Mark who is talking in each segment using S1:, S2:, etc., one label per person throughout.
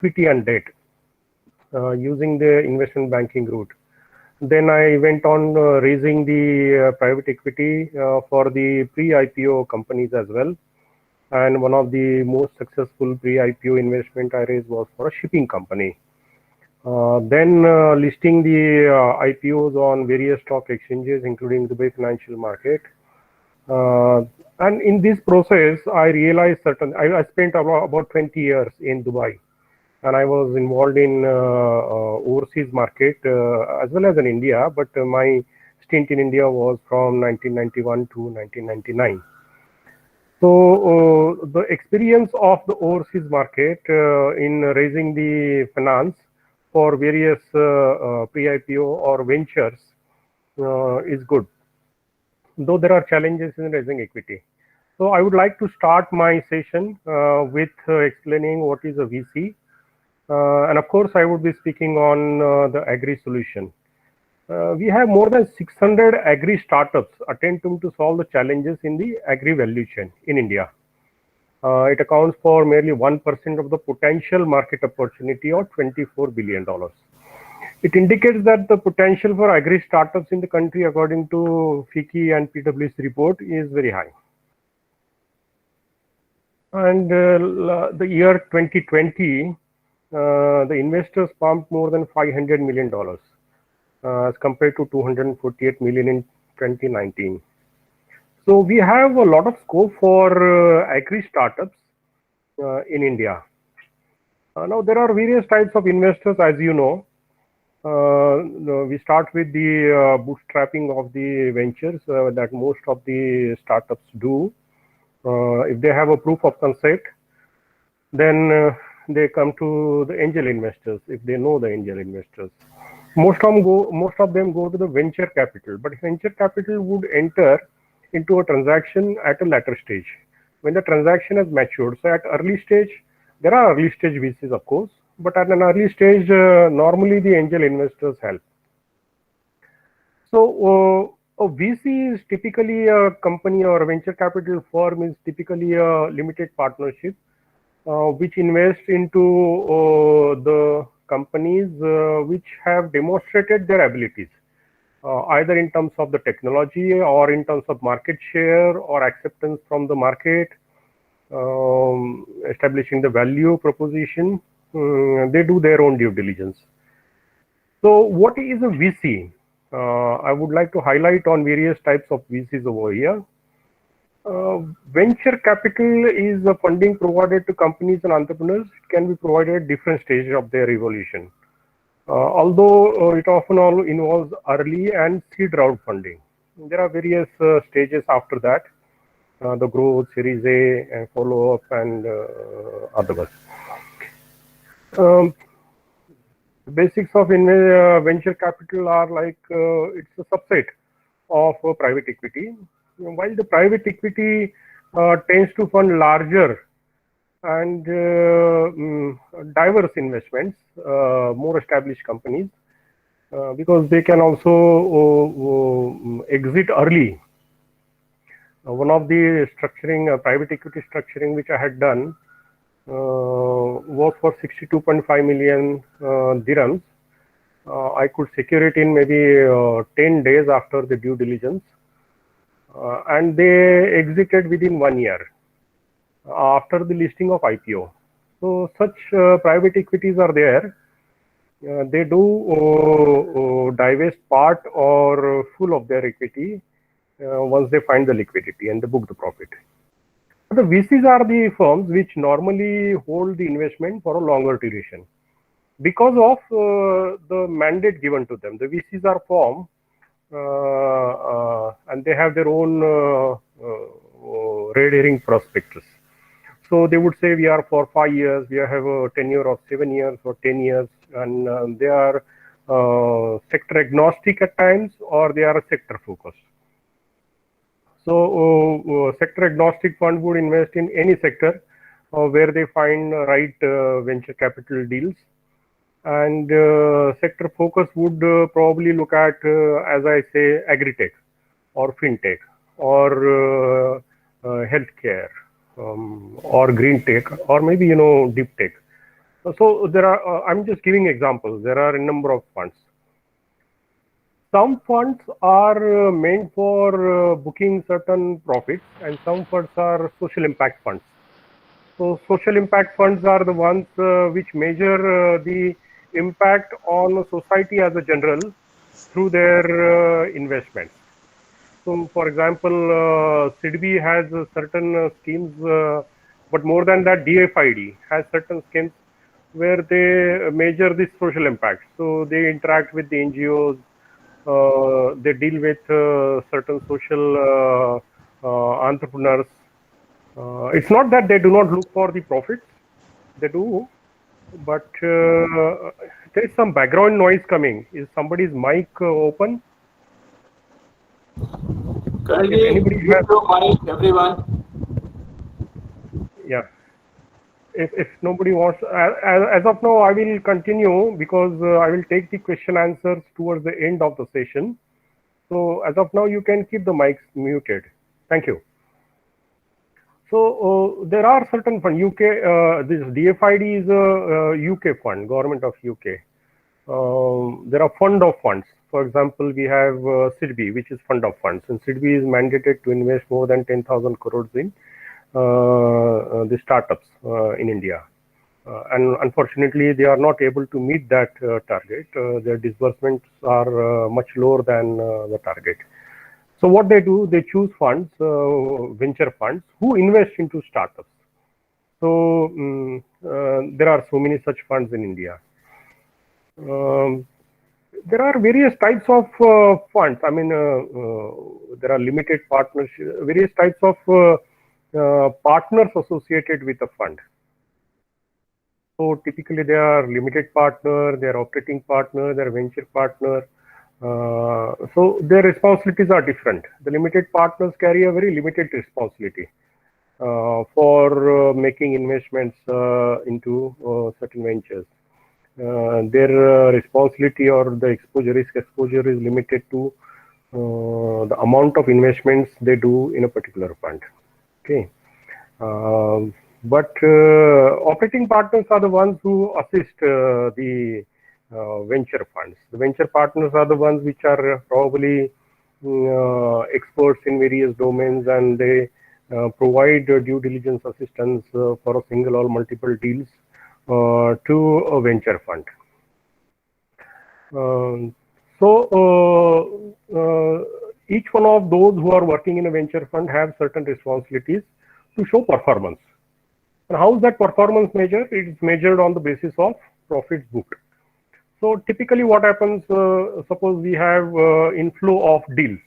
S1: equity and debt using the investment banking route. Then I went on raising the private equity for the pre-IPO companies as well. And one of the most successful pre-IPO investment I raised was for a shipping company. Then listing the IPOs on various stock exchanges, including Dubai Financial Market. And in this process, I realized I spent about 20 years in Dubai, and I was involved in overseas market as well as in India, but my stint in India was from 1991 to 1999. So the experience of the overseas market in raising the finance for various pre-IPO or ventures is good, though there are challenges in raising equity. So I would like to start my session with explaining what is a VC. And of course, I would be speaking on the agri solution. We have more than 600 agri startups attempting to solve the challenges in the agri value chain in India. It accounts for merely 1% of the potential market opportunity of $24 billion. It indicates that the potential for agri startups in the country, according to FICCI and PwC report, is very high. And the year 2020, the investors pumped more than $500 million as compared to 248 million in 2019. So we have a lot of scope for agri startups in India. Now there are various types of investors, as you know. We start with the bootstrapping of the ventures that most of the startups do. If they have a proof of concept, then they come to the angel investors if they know the angel investors. Most of them go to the venture capital, but venture capital would enter into a transaction at a later stage when the transaction has matured. So at early stage, there are early stage VCs, of course, but at an early stage, normally the angel investors help. So a VC is typically a company, or a venture capital firm is typically a limited partnership which invests into the companies which have demonstrated their abilities, either in terms of the technology or in terms of market share or acceptance from the market, establishing the value proposition. They do their own due diligence. So what is a VC? I would like to highlight on various types of VCs over here. Venture capital is the funding provided to companies and entrepreneurs. It can be provided at different stages of their evolution. Although it often involves early and seed round funding. There are various stages after that, the growth, Series A, and follow-up, and others. Basics of venture capital are like it's a subset of private equity. While the private equity tends to fund larger and diverse investments, more established companies, because they can also exit early. One of the structuring, private equity structuring, which I had done was for 62.5 million dirhams. I could secure it in maybe 10 days after the due diligence, and they exited within 1 year after the listing of IPO. So such private equities are there. They do divest part or full of their equity once they find the liquidity and they book the profit. The VCs are the firms which normally hold the investment for a longer duration because of the mandate given to them. The VCs are formed and they have their own red herring prospectus. So they would say we are for 5 years, we have a tenure of 7 years or 10 years, and they are sector agnostic at times, or they are sector focused. So sector agnostic fund would invest in any sector where they find right venture capital deals, and sector focus would probably look at, as I say, agri-tech or fintech or healthcare or green tech or maybe deep tech. So there are, I'm just giving examples. There are a number of funds. Some funds are meant for booking certain profits, and some funds are social impact funds. So social impact funds are the ones which measure the impact on society as a general through their investments. So, for example, SIDBI has certain schemes, but more than that, DFID has certain schemes where they measure the social impact. So they interact with the NGOs, they deal with certain social entrepreneurs. It's not that they do not look for the profits, they do, but there is some background noise coming. Is somebody's mic open? If
S2: Currently,
S1: anybody
S2: mute
S1: has,
S2: your mic, everyone.
S1: yeah. If nobody wants, as of now, I will continue because I will take the question answers towards the end of the session. So as of now, you can keep the mics muted. Thank you. So there are certain fund. UK, this DFID is a UK fund, government of UK. There are fund of funds. For example, we have SIDBI, which is fund of funds, and SIDBI is mandated to invest more than 10,000 crores in the startups in India. And unfortunately, they are not able to meet that target. Their disbursements are much lower than the target. So what they do, they choose funds, venture funds, who invest into startups. So there are so many such funds in India. There are various types of funds. I mean, there are limited partnerships, various types of partners associated with a fund. So typically they are limited partner, they are operating partner, they are venture partner. So their responsibilities are different. The limited partners carry a very limited responsibility for making investments into certain ventures. Their responsibility or the risk exposure is limited to the amount of investments they do in a particular fund. Okay. But operating partners are the ones who assist the venture funds. The venture partners are the ones which are probably experts in various domains, and they provide due diligence assistance for a single or multiple deals to a venture fund. Each one of those who are working in a venture fund have certain responsibilities to show performance. And how is that performance measured? It is measured on the basis of profits booked. So typically what happens, suppose we have inflow of deals.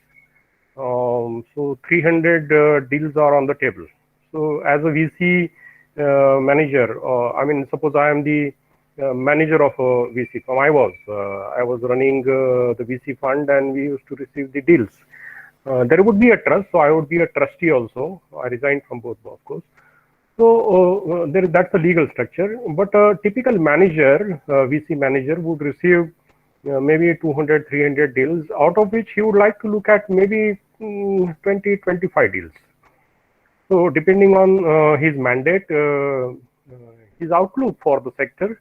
S1: So 300 deals are on the table. So as a VC manager, I mean, suppose I am the manager of a VC firm. I was running the VC fund, and we used to receive the deals. There would be a trust, so I would be a trustee also. I resigned from both, of course. So that's a legal structure. But a typical manager, VC manager, would receive maybe 200, 300 deals, out of which he would like to look at maybe 20, 25 deals. So depending on his mandate, his outlook for the sector,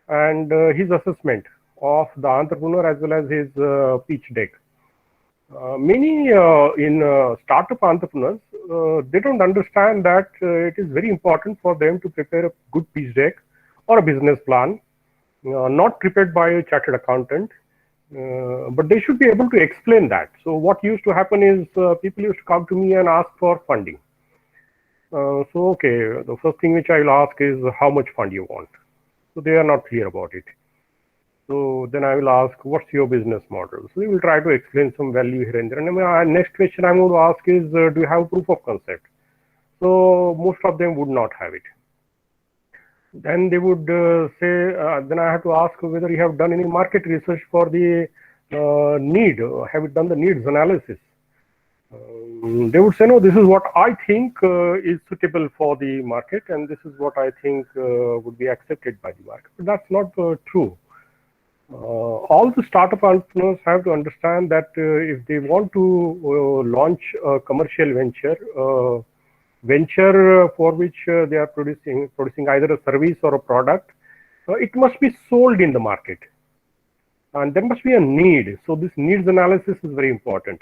S1: and his assessment of the entrepreneur as well as his pitch deck. Many in startup entrepreneurs, they don't understand that it is very important for them to prepare a good pitch deck or a business plan, not prepared by a chartered accountant, but they should be able to explain that. So what used to happen is people used to come to me and ask for funding. So okay, the first thing which I will ask is how much fund you want. So they are not clear about it. So then I will ask, what's your business model? So we will try to explain some value here and there. And my next question I'm going to ask is, do you have proof of concept? So most of them would not have it. Then they would say, then I have to ask whether you have done any market research for the need. Have you done the needs analysis? They would say, no, this is what I think is suitable for the market, and this is what I think would be accepted by the market. But that's not true. All the startup entrepreneurs have to understand that if they want to launch a commercial venture, for which they are producing either a service or a product, it must be sold in the market, and there must be a need. So this needs analysis is very important.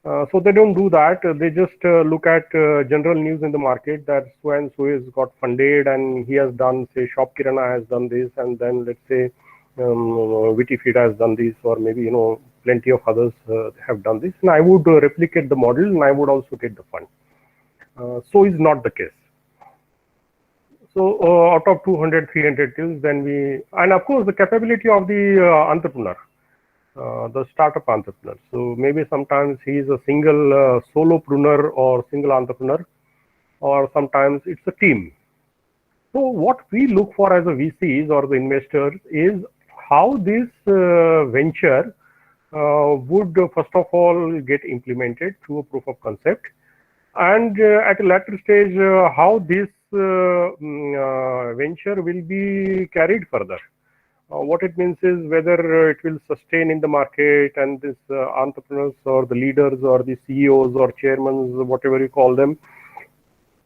S1: So they don't do that. They just look at general news in the market that so and so has got funded and he has done, say, Shop Kirana has done this, and then let's say Witifeed has done this, or maybe plenty of others have done this. And I would replicate the model, and I would also get the fund. So is not the case. So out of 200, 300 deals, then and of course the capability of the entrepreneur. The startup entrepreneur. So maybe sometimes he is a single solopreneur or single entrepreneur, or sometimes it's a team. So what we look for as a VCs or the investors is how this venture would first of all get implemented through a proof of concept, and at a later stage how this venture will be carried further. What it means is whether it will sustain in the market, and this entrepreneurs or the leaders or the CEOs or chairmen, whatever you call them,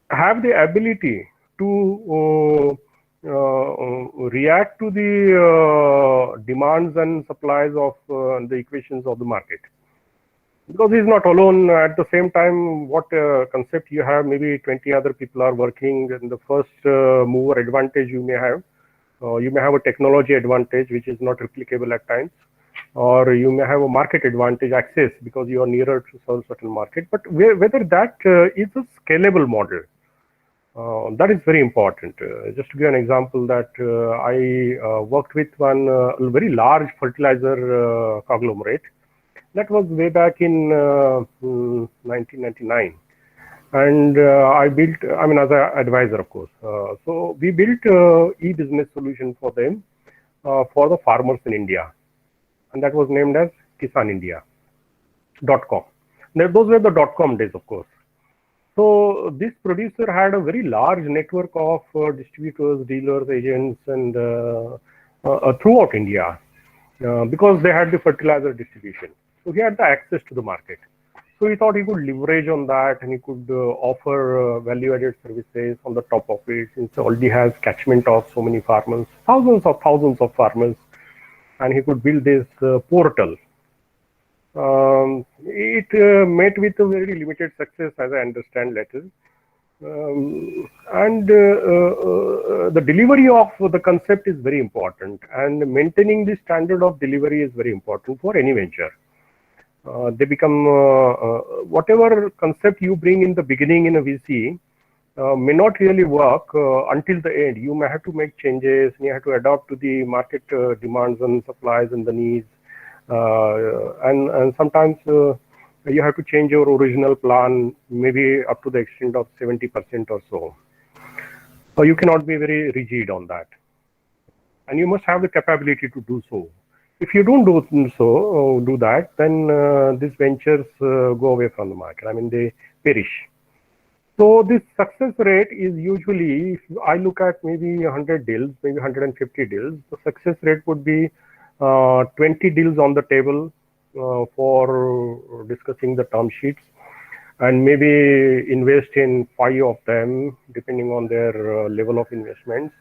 S1: have the ability to react to the demands and supplies of the equations of the market. Because he's not alone. At the same time, what concept you have, maybe 20 other people are working, and the first mover advantage you may have. You may have a technology advantage which is not replicable at times, or you may have a market advantage, access, because you are nearer to some certain market. But whether that is a scalable model, that is very important. Just to give an example, that I worked with one very large fertilizer conglomerate. That was way back in 1999. And I built, I mean, as an advisor, of course. So we built e-business solution for them, for the farmers in India. And that was named as KisanIndia.com. Now, those were the .com days, of course. So this producer had a very large network of distributors, dealers, agents, and throughout India, because they had the fertilizer distribution. So he had the access to the market. So he thought he could leverage on that, and he could offer value-added services on the top of it, since he already has catchment of so many farmers, thousands of farmers, and he could build this portal. It met with a very limited success, as I understand later. And the delivery of the concept is very important, and maintaining the standard of delivery is very important for any venture. They become whatever concept you bring in the beginning in a VC may not really work until the end. You may have to make changes, and you have to adapt to the market demands and supplies and the needs, and sometimes you have to change your original plan, maybe up to the extent of 70% or so. So you cannot be very rigid on that, and you must have the capability to do so. If you don't do that, then these ventures go away from the market. I mean, they perish. So this success rate is usually, if I look at maybe 100 deals, maybe 150 deals, the success rate would be 20 deals on the table for discussing the term sheets, and maybe invest in 5 of them, depending on their level of investments,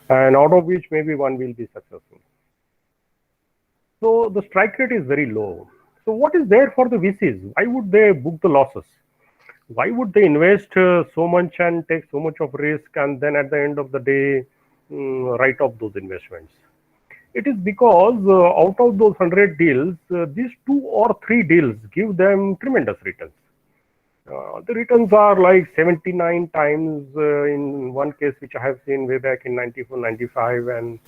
S1: and out of which maybe 1 will be successful. So the strike rate is very low. So what is there for the VCs? Why would they book the losses? Why would they invest so much and take so much of risk, and then at the end of the day write off those investments? It is because out of those 100 deals, these 2 or 3 deals give them tremendous returns. The returns are like 79 times in one case, which I have seen way back in 94, 95, and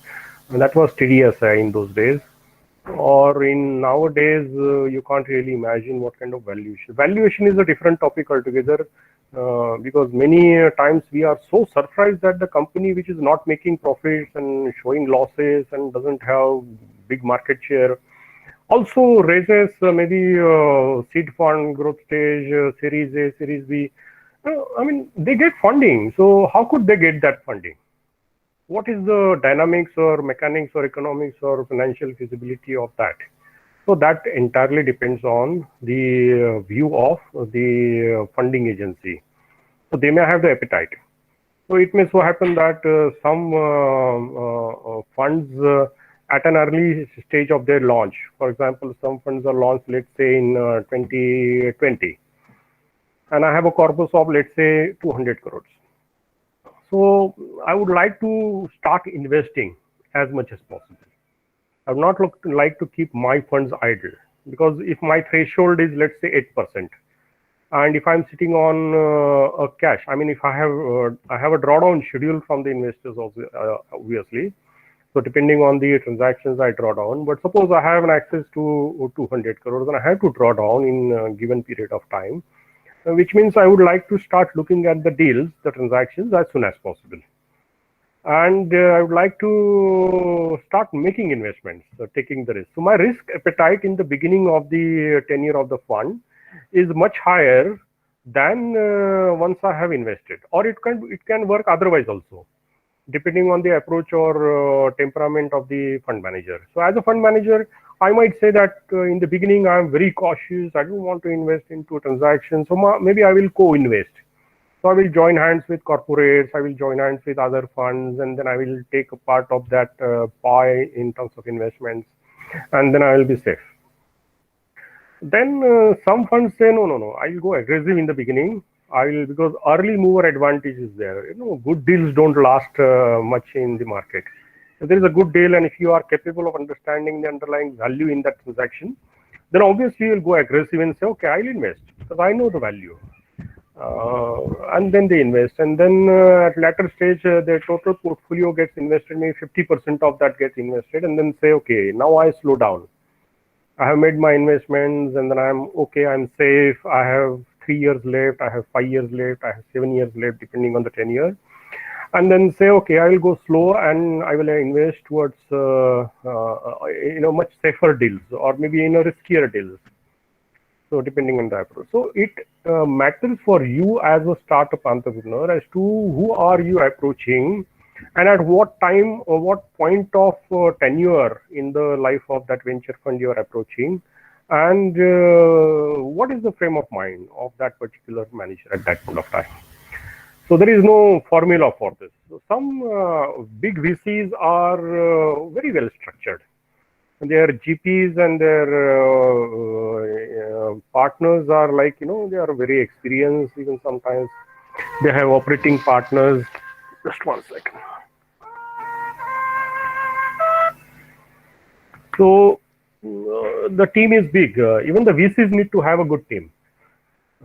S1: that was TDS in those days. Or in nowadays, you can't really imagine what kind of valuation. Valuation is a different topic altogether, because many times we are so surprised that the company which is not making profits and showing losses and doesn't have big market share also raises maybe seed fund, growth stage, Series A, Series B. I mean, they get funding. So how could they get that funding? What is the dynamics or mechanics or economics or financial feasibility of that? So that entirely depends on the view of the funding agency. So they may have the appetite. So it may so happen that some funds at an early stage of their launch, for example, some funds are launched, let's say in 2020, and I have a corpus of, let's say, 200 crores. So I would like to start investing as much as possible. I would not like to keep my funds idle, because if my threshold is, let's say, 8%, and if I'm sitting on a cash, I mean, if I have a drawdown schedule from the investors also, obviously. So depending on the transactions I draw down, but suppose I have an access to 200 crores and I have to draw down in a given period of time, which means I would like to start looking at the deals, the transactions, as soon as possible. And I would like to start making investments, taking the risk. So my risk appetite in the beginning of the tenure of the fund is much higher than once I have invested, or it can work otherwise also, depending on the approach or temperament of the fund manager. So as a fund manager, I might say that in the beginning I'm very cautious. I don't want to invest into a transaction, so maybe I will co-invest. So I will join hands with corporates, I will join hands with other funds, and then I will take a part of that pie in terms of investments, and then I will be safe. Then some funds say, no, I will go aggressive in the beginning. I will, because early mover advantage is there. Good deals don't last much in the market. If there is a good deal, and if you are capable of understanding the underlying value in that transaction, then obviously you'll go aggressive and say, okay, I'll invest because I know the value. And then they invest, and then at latter stage their total portfolio gets invested, maybe 50% of that gets invested, and then say, okay, now I slow down. I have made my investments, and then I'm okay, I'm safe. I have 3 years left, I have 5 years left, I have 7 years left, depending on the tenure. And then say, okay, I will go slow and I will invest towards much safer deals, or maybe riskier deals. So depending on the approach. So it matters for you as a startup entrepreneur as to who are you approaching, and at what time or what point of tenure in the life of that venture fund you are approaching, and what is the frame of mind of that particular manager at that point of time. So there is no formula for this. So some big VCs are very well structured. Their GPs and their partners are like, they are very experienced. Even sometimes they have operating partners. Just one second. So the team is big. Even the VCs need to have a good team.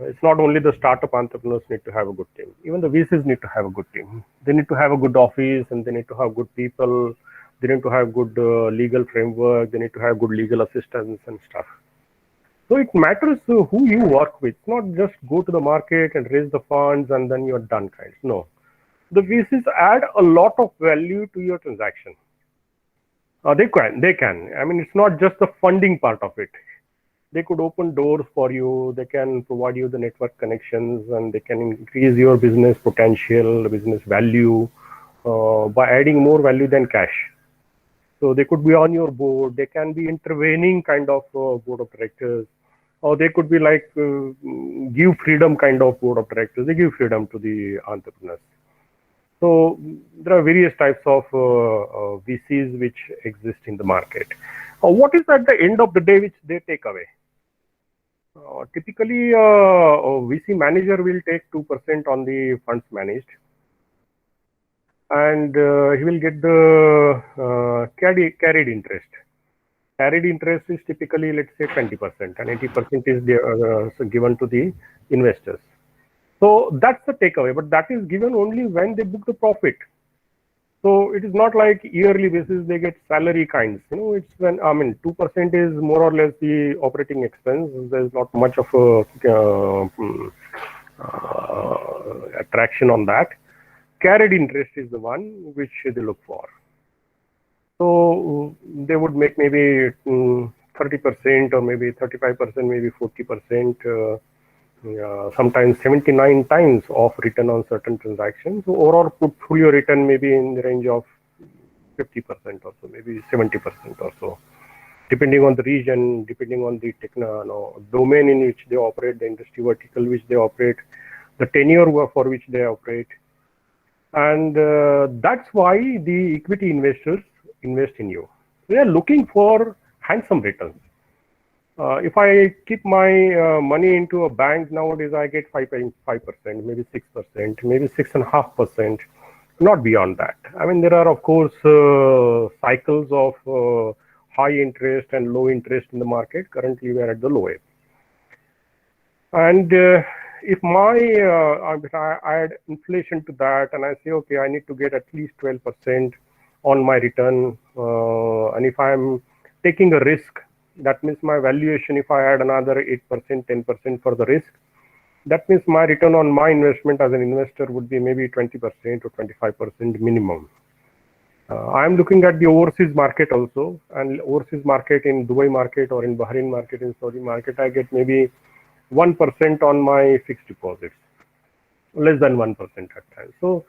S1: It's not only the startup entrepreneurs need to have a good team. Even the VCs need to have a good team. They need to have a good office, and they need to have good people. They need to have good legal framework. They need to have good legal assistance and stuff. So it matters who you work with. It's not just go to the market and raise the funds and then you're done, guys. No. The VCs add a lot of value to your transaction. They can. I mean, it's not just the funding part of it. They could open doors for you. They can provide you the network connections, and they can increase your business potential, business value by adding more value than cash. So they could be on your board. They can be intervening kind of board of directors, or they could be like give freedom kind of board of directors. They give freedom to the entrepreneurs. So there are various types of VCs which exist in the market. What is at the end of the day which they take away? Typically, a VC manager will take 2% on the funds managed, and he will get the carried interest. Carried interest is typically, let's say, 20%, and 80% is given to the investors. So that's the takeaway, but that is given only when they book the profit. So it is not like yearly basis they get salary kinds. It's when 2% is more or less the operating expense. There's not much of a attraction on that. Carried interest is the one which they look for. So they would make maybe 30% or maybe 35%, maybe 40%. Sometimes 79 times of return on certain transactions. So overall portfolio return maybe in the range of 50% or so, maybe 70% or so, depending on the region, depending on the domain in which they operate, the industry vertical which they operate, the tenure for which they operate. And that's why the equity investors invest in you. They are looking for handsome returns. If I keep my money into a bank nowadays, I get 5.5%, maybe 6%, maybe 6.5%, not beyond that. I mean, there are, of course, cycles of high interest and low interest in the market. Currently, we are at the low end. And if I add inflation to that and I say, okay, I need to get at least 12% on my return, and if I'm taking a risk, that means my valuation, if I add another 8%, 10% for the risk, that means my return on my investment as an investor would be maybe 20% or 25% minimum. I'm looking at the overseas market also, and overseas market in Dubai market or in Bahrain market, in Saudi market, I get maybe 1% on my fixed deposits, less than 1% at times. So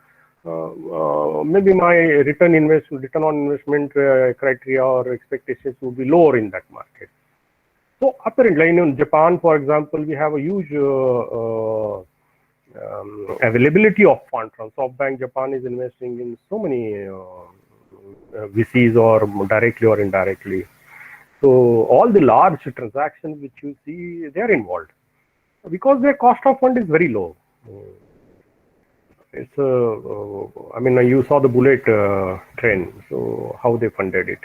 S1: maybe my return on investment criteria or expectations would be lower in that market. So apparently, in Japan, for example, we have a huge availability of funds. From SoftBank Japan is investing in so many VCs, or directly or indirectly. So all the large transactions which you see, they are involved because their cost of fund is very low. It's I mean, you saw the bullet train, so how they funded it.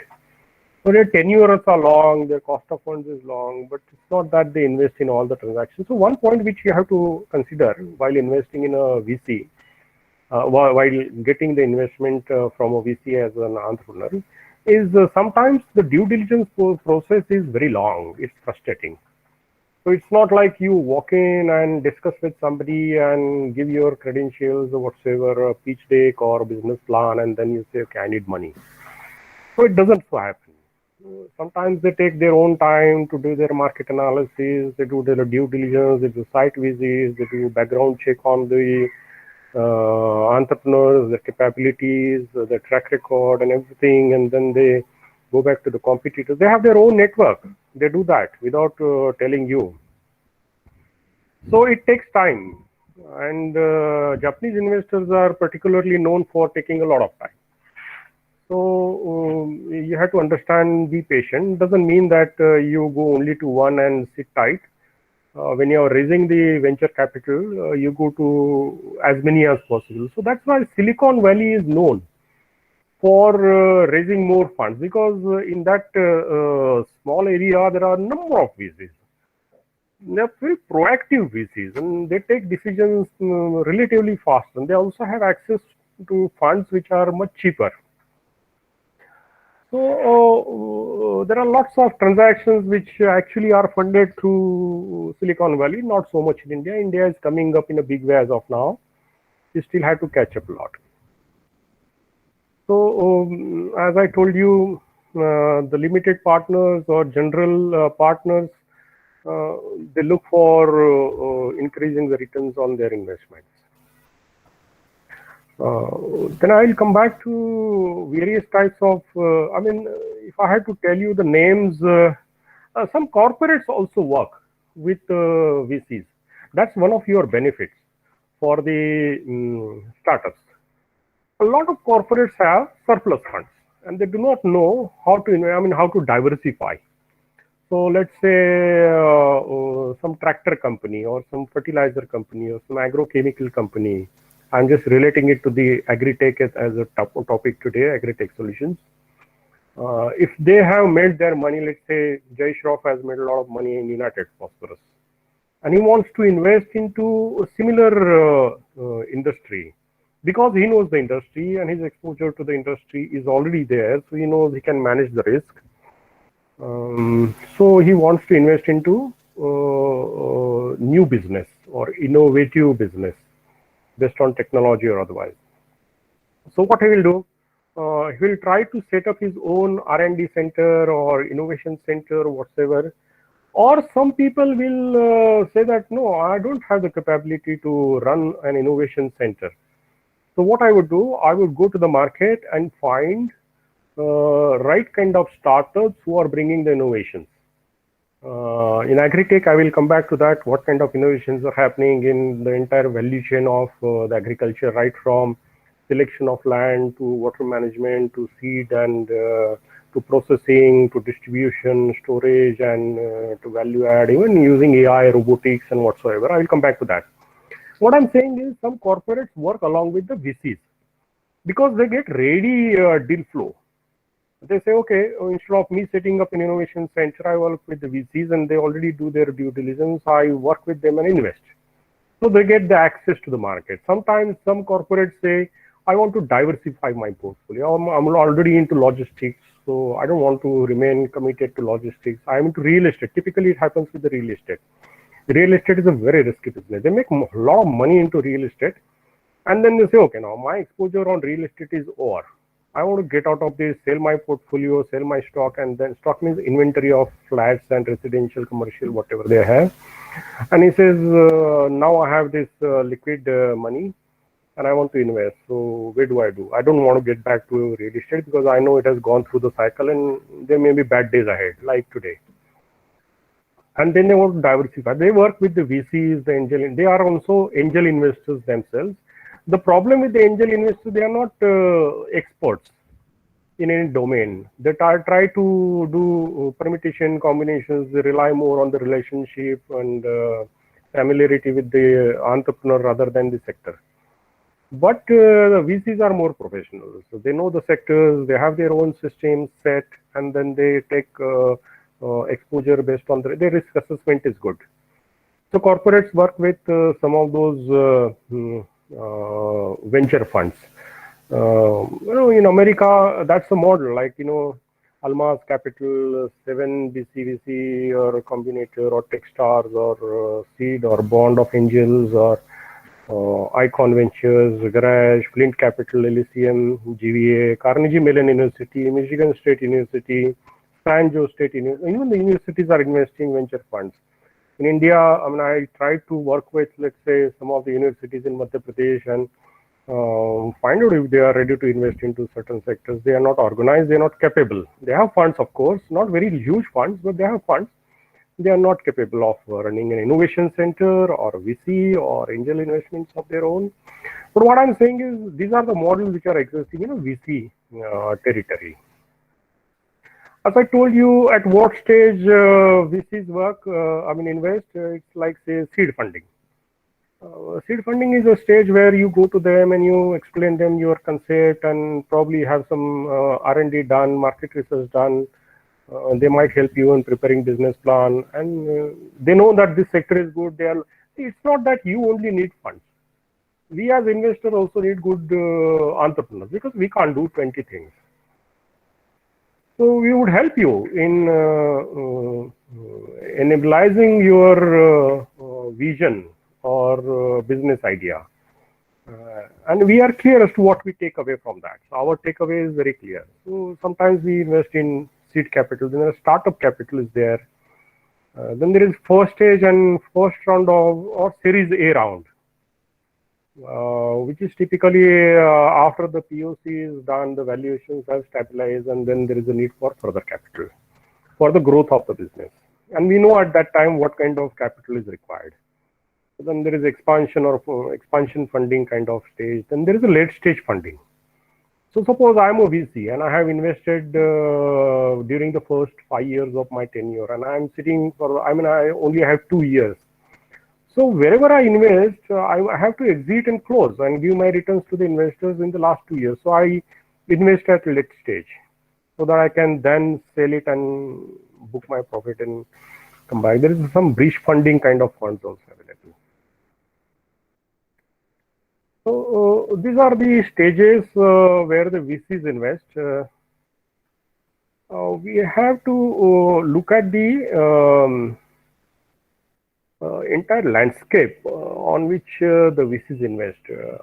S1: So their tenures are long, their cost of funds is long, but it's not that they invest in all the transactions. So one point which you have to consider while investing in a VC, while getting the investment from a VC as an entrepreneur, is sometimes the due diligence process is very long. It's frustrating. So it's not like you walk in and discuss with somebody and give your credentials or whatsoever, a pitch deck or a business plan, and then you say, okay, I need money. So it doesn't so happen. Sometimes they take their own time to do their market analysis, they do their due diligence, they do site visits, they do background check on the entrepreneurs, their capabilities, their track record and everything, and then they go back to the competitors. They have their own network. They do that without telling you. So it takes time. And Japanese investors are particularly known for taking a lot of time. So you have to understand, be patient. Doesn't mean that you go only to one and sit tight. When you are raising the venture capital, you go to as many as possible. So that's why Silicon Valley is known for raising more funds, because in that small area there are a number of VCs. They are very proactive VCs and they take decisions relatively fast, and they also have access to funds which are much cheaper. So there are lots of transactions which actually are funded through Silicon Valley, not so much in India. India is coming up in a big way as of now. We still have to catch up a lot. So as I told you, the limited partners or general partners, they look for increasing the returns on their investments. Then I will come back to various types of, I mean, if I had to tell you the names, some corporates also work with VCs. That's one of your benefits for the startups. A lot of corporates have surplus funds and they do not know how to, how to diversify. So let's say some tractor company or some fertilizer company or some agrochemical company. I'm just relating it to the agri-tech as a topic today, agri-tech solutions. If they have made their money, let's say Jay Shroff has made a lot of money in United Phosphorus, and he wants to invest into a similar industry because he knows the industry and his exposure to the industry is already there, so he knows he can manage the risk. So he wants to invest into new business or innovative business based on technology or otherwise. So what he will do, he will try to set up his own R&D center or innovation center or whatsoever. Or some people will say that, no, I don't have the capability to run an innovation center. So what I would do, I would go to the market and find right kind of startups who are bringing the innovations. In agri-tech, I will come back to that, what kind of innovations are happening in the entire value chain of the agriculture, right from selection of land to water management to seed and to processing to distribution, storage, and to value add, even using AI, robotics, and whatsoever. I will come back to that. What I'm saying is some corporates work along with the VCs because they get ready deal flow. They say, okay, instead of me setting up an innovation center, I work with the VCs and they already do their due diligence. I work with them and invest. So they get the access to the market. Sometimes some corporates say, I want to diversify my portfolio. I'm already into logistics, so I don't want to remain committed to logistics. I'm into real estate. Typically, it happens with the real estate. Real estate is a very risky business. They make a lot of money into real estate. And then they say, okay, now my exposure on real estate is over. I want to get out of this, sell my portfolio, sell my stock, and then stock means inventory of flats and residential, commercial, whatever they have. And he says, now I have this liquid money and I want to invest. So where do I do? I don't want to get back to real estate because I know it has gone through the cycle and there may be bad days ahead, like today. And then they want to diversify. They work with the VCs, the angel. They are also angel investors themselves. The problem with the angel investors, they are not experts in any domain. They try to do permutation combinations. They rely more on the relationship and familiarity with the entrepreneur rather than the sector. But the VCs are more professional. So they know the sectors, they have their own systems set, and then they take exposure based on their risk assessment is good. So corporates work with some of those venture funds. In America, that's a model, like, Almas Capital, 7BCVC, or Combinator, or Techstars, or Seed, or Bond of Angels, or Icon Ventures, Garage, Flint Capital, Elysium, GVA, Carnegie Mellon University, Michigan State University, San Jose State University. Even the universities are investing venture funds. In India, I try to work with, let's say, some of the universities in Madhya Pradesh and find out if they are ready to invest into certain sectors. They are not organized, they are not capable. They have funds, of course, not very huge funds, but they have funds. They are not capable of running an innovation center or a VC or angel investments of their own. But what I'm saying is these are the models which are existing in a VC territory. As I told you, at what stage VCs work, invest, it's like, say, seed funding. Seed funding is a stage where you go to them and you explain them your concept and probably have some R&D done, market research done. They might help you in preparing business plan, and they know that this sector is good. It's not that you only need funds. We as investors also need good entrepreneurs because we can't do 20 things. So we would help you in enabling your vision or business idea. And we are clear as to what we take away from that. So our takeaway is very clear. So sometimes we invest in seed capital, then a startup capital is there. Then there is first stage and first round or series A round, which is typically after the POC is done, the valuations have stabilized, and then there is a need for further capital for the growth of the business. And we know at that time what kind of capital is required. So then there is expansion or expansion funding kind of stage. Then there is a late stage funding. So suppose I am a VC and I have invested during the first 5 years of my tenure, and I am sitting for, I only have 2 years. So wherever I invest, I have to exit and close and give my returns to the investors in the last 2 years. So I invest at late stage so that I can then sell it and book my profit and come back. There is some bridge funding kind of funds also available. So these are the stages where the VCs invest. We have to look at the entire landscape on which the VCs invest,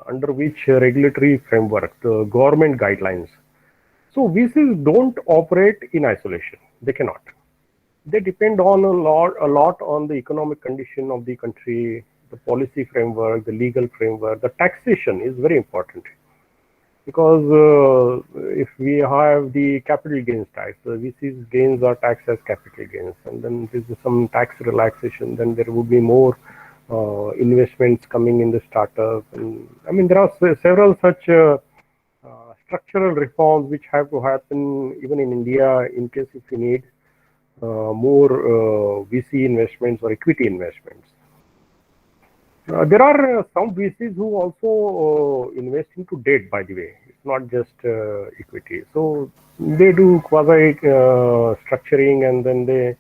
S1: under which regulatory framework, the government guidelines. So VCs don't operate in isolation. They cannot. They depend on a lot on the economic condition of the country, the policy framework, the legal framework. The taxation is very important, because if we have the capital gains tax, the VC's gains are taxed as capital gains, and then there's some tax relaxation, then there would be more investments coming in the startup. And there are several such structural reforms which have to happen even in India in case if we need more VC investments or equity investments. There are some VCs who also invest into debt, by the way. It's not just equity. So they do quasi structuring, and then they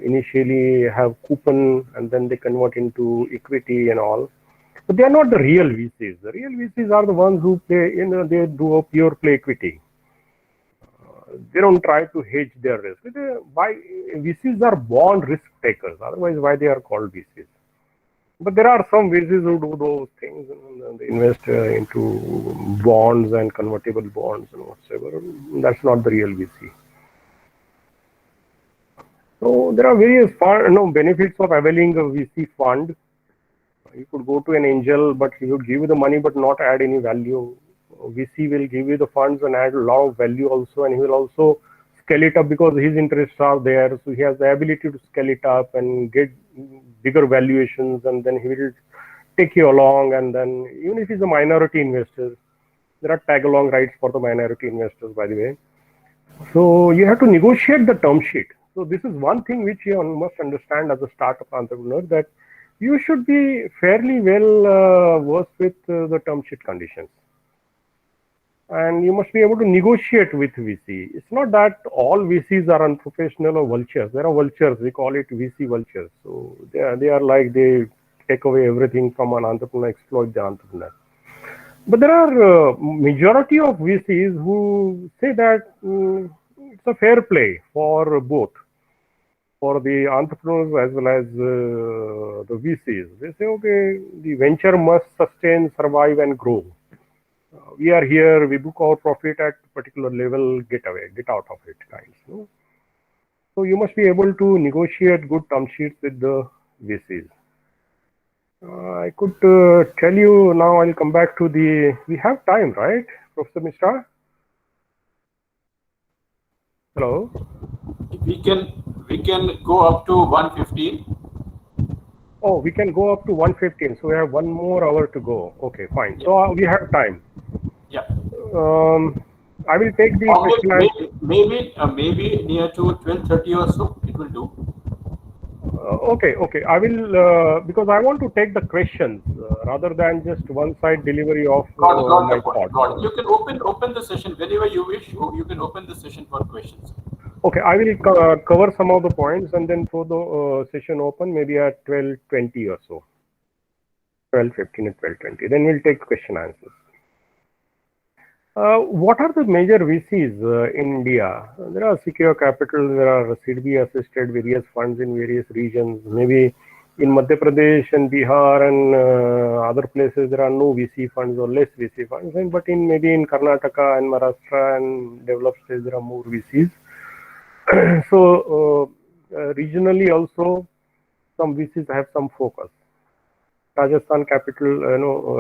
S1: initially have coupon, and then they convert into equity and all. But they are not the real VCs. The real VCs are the ones who play, they do a pure play equity. They don't try to hedge their risk. VCs are born risk takers. Otherwise, why they are called VCs? But there are some VCs who do those things, and they invest into bonds and convertible bonds and whatsoever. That's not the real VC. So there are various benefits of availing a VC fund. You could go to an angel, but he would give you the money but not add any value. VC will give you the funds and add a lot of value also, and he will also scale it up because his interests are there. So he has the ability to scale it up and get bigger valuations, and then he will take you along. And then even if he's a minority investor, there are tag along rights for the minority investors, by the way. So you have to negotiate the term sheet. So this is one thing which you must understand as a startup entrepreneur, that you should be fairly well versed with the term sheet conditions. And you must be able to negotiate with VC. It's not that all VCs are unprofessional or vultures. There are vultures. We call it VC vultures. So they are like, they take away everything from an entrepreneur, exploit the entrepreneur. But there are majority of VCs who say that it's a fair play for both, for the entrepreneurs as well as the VCs. They say, okay, the venture must sustain, survive, and grow. We are here, we book our profit at a particular level, get out of it, kinds. No? So you must be able to negotiate good term sheets with the VCs. I could tell you now. I'll come back to we have time, right, Professor Mishra? Hello.
S2: We can go up to 1:15.
S1: Oh, we can go up to 1:15. So we have 1 more hour to go. Okay, fine. Yeah. So we have time.
S2: Yeah.
S1: I will take the question.
S2: Maybe near to 12:30 or so. It will do.
S1: Okay. I will because I want to take the questions rather than just one-side delivery of my thoughts.
S2: Got it. You can open the session whenever you wish. You can open the session for questions.
S1: Okay, I will cover some of the points and then throw the session open maybe at 12:20 or so, 12:15 and 12:20. Then we'll take question answers. What are the major VCs in India? There are Secure Capital, there are SIDBI assisted various funds in various regions. Maybe in Madhya Pradesh and Bihar and other places there are no VC funds or less VC funds. But maybe in Karnataka and Maharashtra and developed states there are more VCs. So regionally also some VCs have some focus. Rajasthan Capital,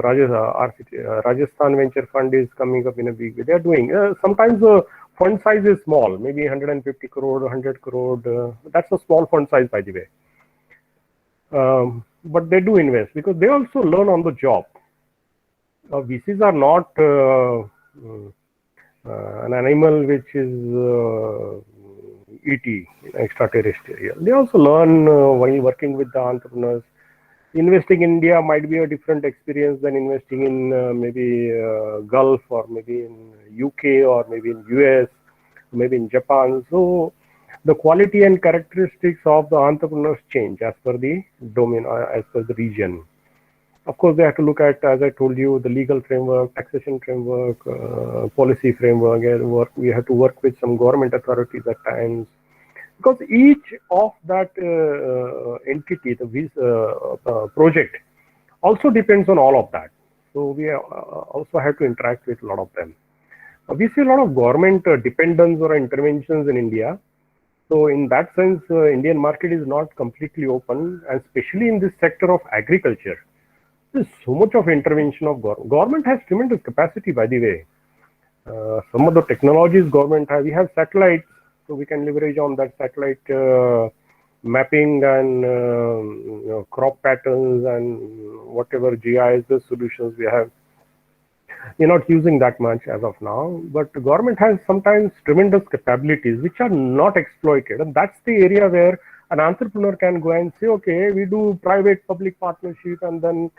S1: Rajasthan Venture Fund is coming up in a big way. They are doing. Sometimes the fund size is small, maybe 150 crore, 100 crore. That's a small fund size, by the way. But they do invest because they also learn on the job. VCs are not an animal which is ET, extraterrestrial. They also learn while working with the entrepreneurs. Investing in India might be a different experience than investing in maybe Gulf or maybe in UK or maybe in US, maybe in Japan. So the quality and characteristics of the entrepreneurs change as per the domain, as per the region. Of course, they have to look at, as I told you, the legal framework, taxation framework, policy framework. We have to work with some government authorities at times. Because each of that entity, the project, also depends on all of that. So we also have to interact with a lot of them. We see a lot of government dependence or interventions in India. So in that sense, Indian market is not completely open, and especially in this sector of agriculture. There's so much of intervention of government. Government has tremendous capacity, by the way. Some of the technologies government has, we have satellites. So we can leverage on that satellite mapping and crop patterns and whatever GIS solutions we have. We're not using that much as of now, but the government has sometimes tremendous capabilities which are not exploited, and that's the area where an entrepreneur can go and say, okay, we do private-public partnership, and then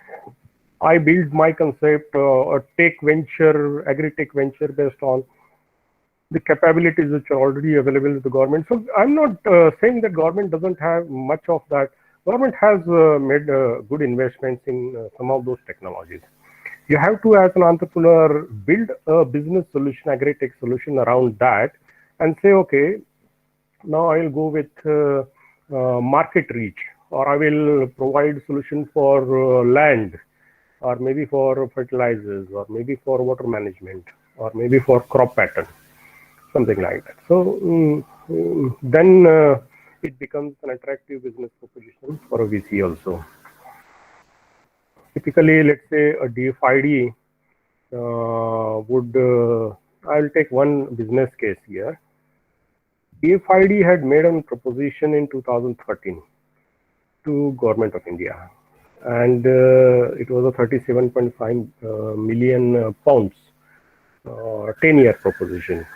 S1: I build my concept, a tech venture, agri-tech venture based on the capabilities which are already available to the government. So I'm not saying that government doesn't have much of that. Government has made good investments in some of those technologies. You have to, as an entrepreneur, build a business solution, agri-tech solution around that, and say, okay, now I'll go with market reach, or I will provide solution for land, or maybe for fertilizers, or maybe for water management, or maybe for crop pattern, something like that. So then it becomes an attractive business proposition for a VC also. Typically, let's say a DFID I'll take one business case here. DFID had made a proposition in 2013 to Government of India, and it was a 37.5 million pounds 10-year proposition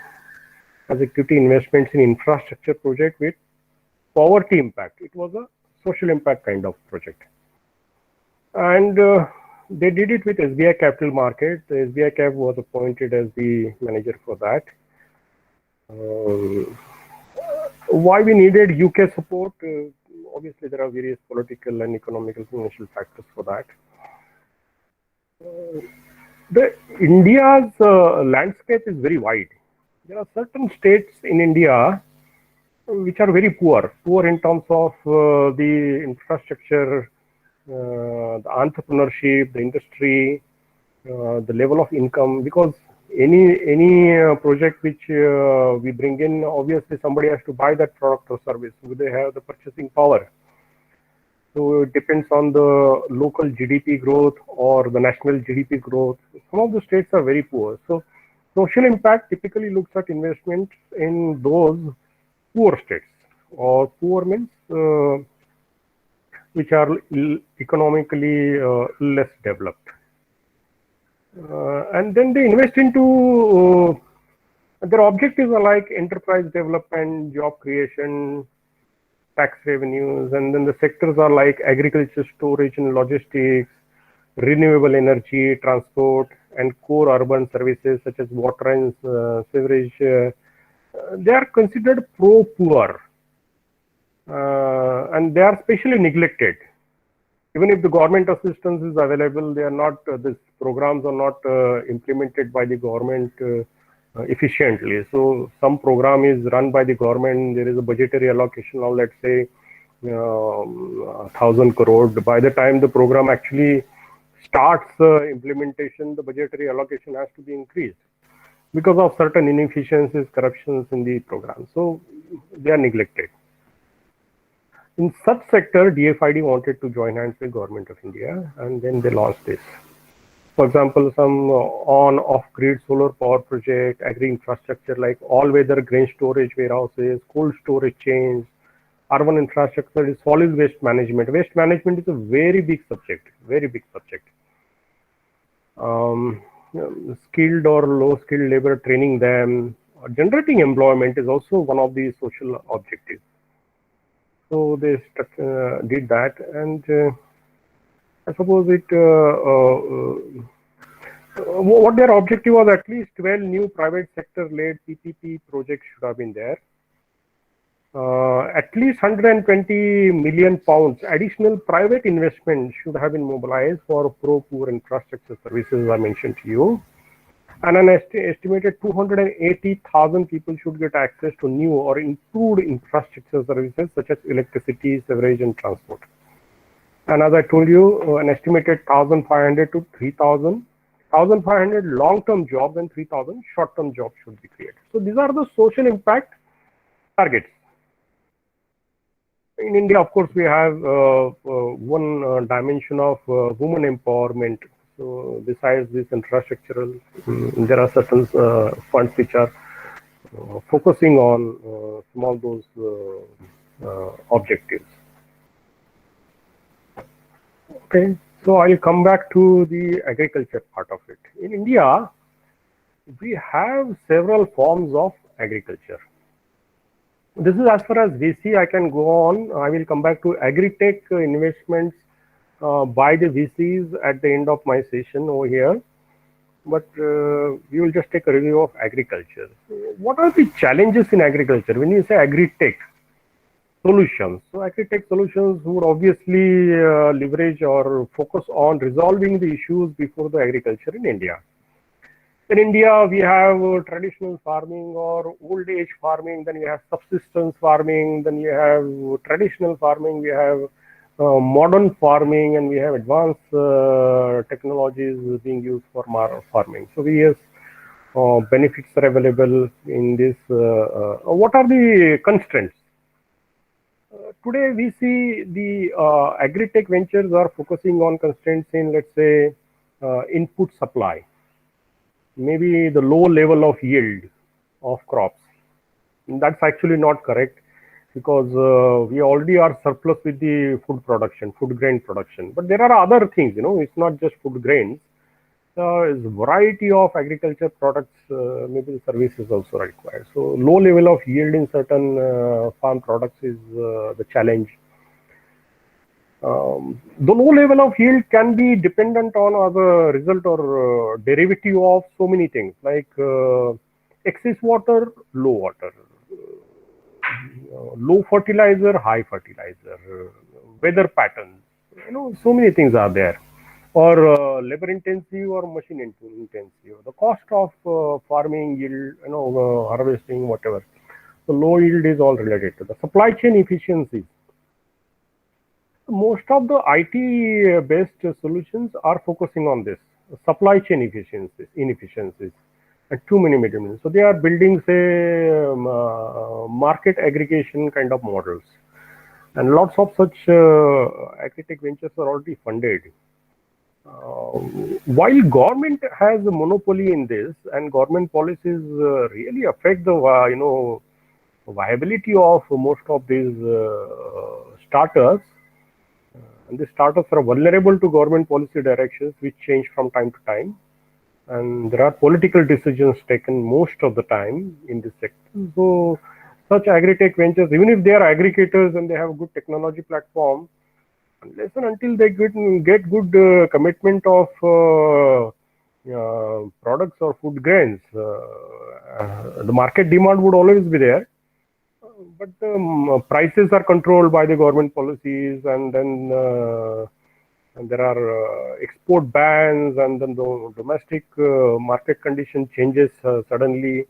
S1: as equity investments in infrastructure project with poverty impact. It was a social impact kind of project. And they did it with SBI Capital Market. The SBI Cap was appointed as the manager for that. Why we needed UK support? Obviously, there are various political and economical financial factors for that. India's landscape is very wide. There are certain states in India which are very poor in terms of the infrastructure, the entrepreneurship, the industry, the level of income. Because any project which we bring in, obviously somebody has to buy that product or service. So they have the purchasing power. So it depends on the local GDP growth or the national GDP growth. Some of the states are very poor. So social impact typically looks at investments in those poor states, or poor means which are economically less developed. And then they invest into their objectives are like enterprise development, job creation, tax revenues, and then the sectors are like agriculture, storage and logistics, renewable energy, transport, and core urban services such as water and sewerage. They are considered pro-poor, and they are specially neglected. Even if the government assistance is available, they are not. These programs are not implemented by the government efficiently. So some program is run by the government. There is a budgetary allocation of, let's say, 1,000 crore. By the time the program actually starts implementation, the budgetary allocation has to be increased because of certain inefficiencies, corruptions in the program. So they are neglected. In such sector, DFID wanted to join hands with Government of India, and then they launched this. For example, some on-off-grid solar power project, agri-infrastructure like all-weather grain storage warehouses, cold storage chains, urban infrastructure, is solid waste management. Waste management is a very big subject, very big subject. Skilled or low-skilled labor, training them, generating employment is also one of the social objectives. So they did that, and I suppose what their objective was, at least 12 new private sector-led PPP projects should have been there. At least 120 million pounds additional private investment should have been mobilized for pro-poor infrastructure services I mentioned to you. And an estimated 280,000 people should get access to new or improved infrastructure services such as electricity, sewerage, and transport. And as I told you, an estimated 1,500 to 3,000, 1,500 long-term jobs and 3,000 short-term jobs should be created. So these are the social impact targets. In India, of course, we have one dimension of women empowerment. So besides this infrastructural, there are certain funds which are focusing on some of those objectives. Okay, so I'll come back to the agriculture part of it. in India, we have several forms of agriculture. This is as far as VC. I can go on. I will come back to agri-tech investments by the VCs at the end of my session over here. But we will just take a review of agriculture. What are the challenges in agriculture? When you say agri-tech solutions, so agri-tech solutions would obviously leverage or focus on resolving the issues before the agriculture in India. In India, we have traditional farming or old age farming, then we have subsistence farming, then you have traditional farming, we have modern farming, and we have advanced technologies being used for farming. So various benefits are available in this. What are the constraints? Today we see the agri-tech ventures are focusing on constraints in, let's say, input supply, maybe the low level of yield of crops. That's actually not correct, because we already are surplus with the food production, food grain production. But there are other things, it's not just food grains. There's a variety of agriculture products, maybe the services also required. So low level of yield in certain farm products is the challenge. The low level of yield can be dependent on as a result or derivative of so many things, like excess water, low water, low fertilizer, high fertilizer, weather patterns, so many things are there, or labor intensive or machine intensive, the cost of farming, yield, harvesting, whatever. So low yield is all related to the supply chain efficiencies. Most of the IT based solutions are focusing on this supply chain inefficiencies at too many middlemen. So they are building, say, market aggregation kind of models, and lots of such agri-tech ventures are already funded. While government has a monopoly in this, and government policies really affect the viability of most of these startups, and the startups are vulnerable to government policy directions which change from time to time, and there are political decisions taken most of the time in this sector. So such agri-tech ventures, even if they are aggregators and they have a good technology platform, unless and until they get good commitment of products or food grains, the market demand would always be there, but the prices are controlled by the government policies, and then and there are export bans, and then the domestic market condition changes suddenly.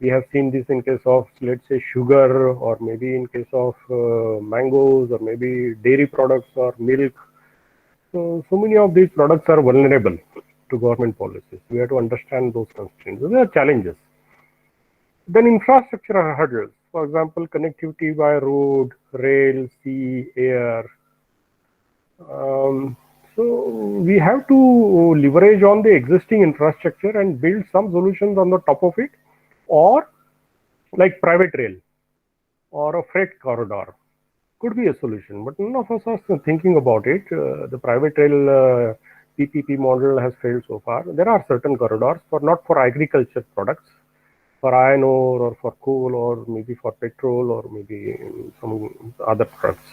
S1: We have seen this in case of, let's say, sugar, or maybe in case of mangoes, or maybe dairy products or milk. So many of these products are vulnerable to government policies. We have to understand those constraints. There are challenges. Then infrastructure hurdles, for example, connectivity by road, rail, sea, air. So we have to leverage on the existing infrastructure and build some solutions on the top of it, or like private rail or a freight corridor could be a solution, but none of us are thinking about it. The private rail PPP model has failed so far. There are certain corridors, not for agriculture products, for iron ore or for coal, or maybe for petrol, or maybe some other products.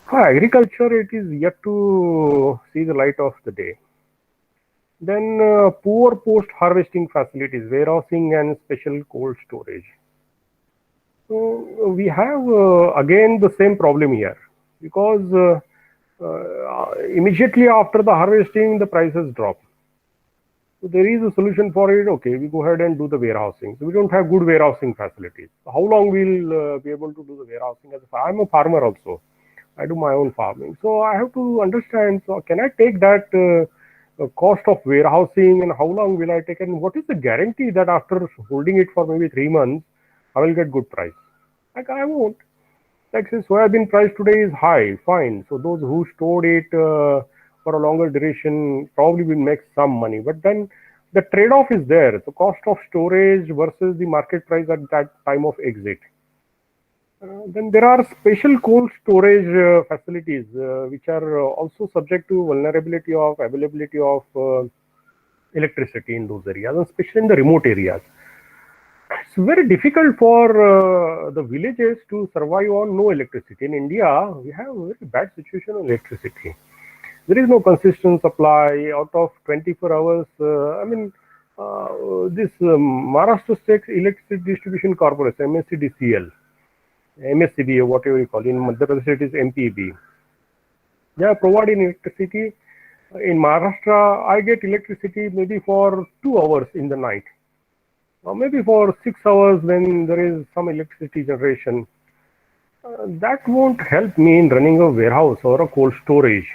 S1: For agriculture, it is yet to see the light of the day. Then poor post-harvesting facilities, warehousing and special cold storage. So we have again the same problem here, because immediately after the harvesting, the prices drop. So there is a solution for it. Okay, we go ahead and do the warehousing. So we don't have good warehousing facilities. How long we'll be able to do the warehousing? I'm a farmer also. I do my own farming. So I have to understand, so can I take that cost of warehousing, and how long will I take, and what is the guarantee that after holding it for maybe 3 months, I will get good price? Like I won't. Like, say soybean price today is high, fine. So those who stored it for a longer duration probably will make some money. But then the trade-off is there. The cost of storage versus the market price at that time of exit. Then there are special cold storage facilities which are also subject to vulnerability of availability of electricity in those areas, especially in the remote areas. It's very difficult for the villages to survive on no electricity. In India, we have a very bad situation on electricity. There is no consistent supply out of 24 hours. This Maharashtra State Electricity Distribution Corporation, MSCDCL, MSCB, or whatever you call it, in Madhya Pradesh it is MPB. They are providing electricity. In Maharashtra, I get electricity maybe for 2 hours in the night, or maybe for 6 hours when there is some electricity generation. That won't help me in running a warehouse or a cold storage.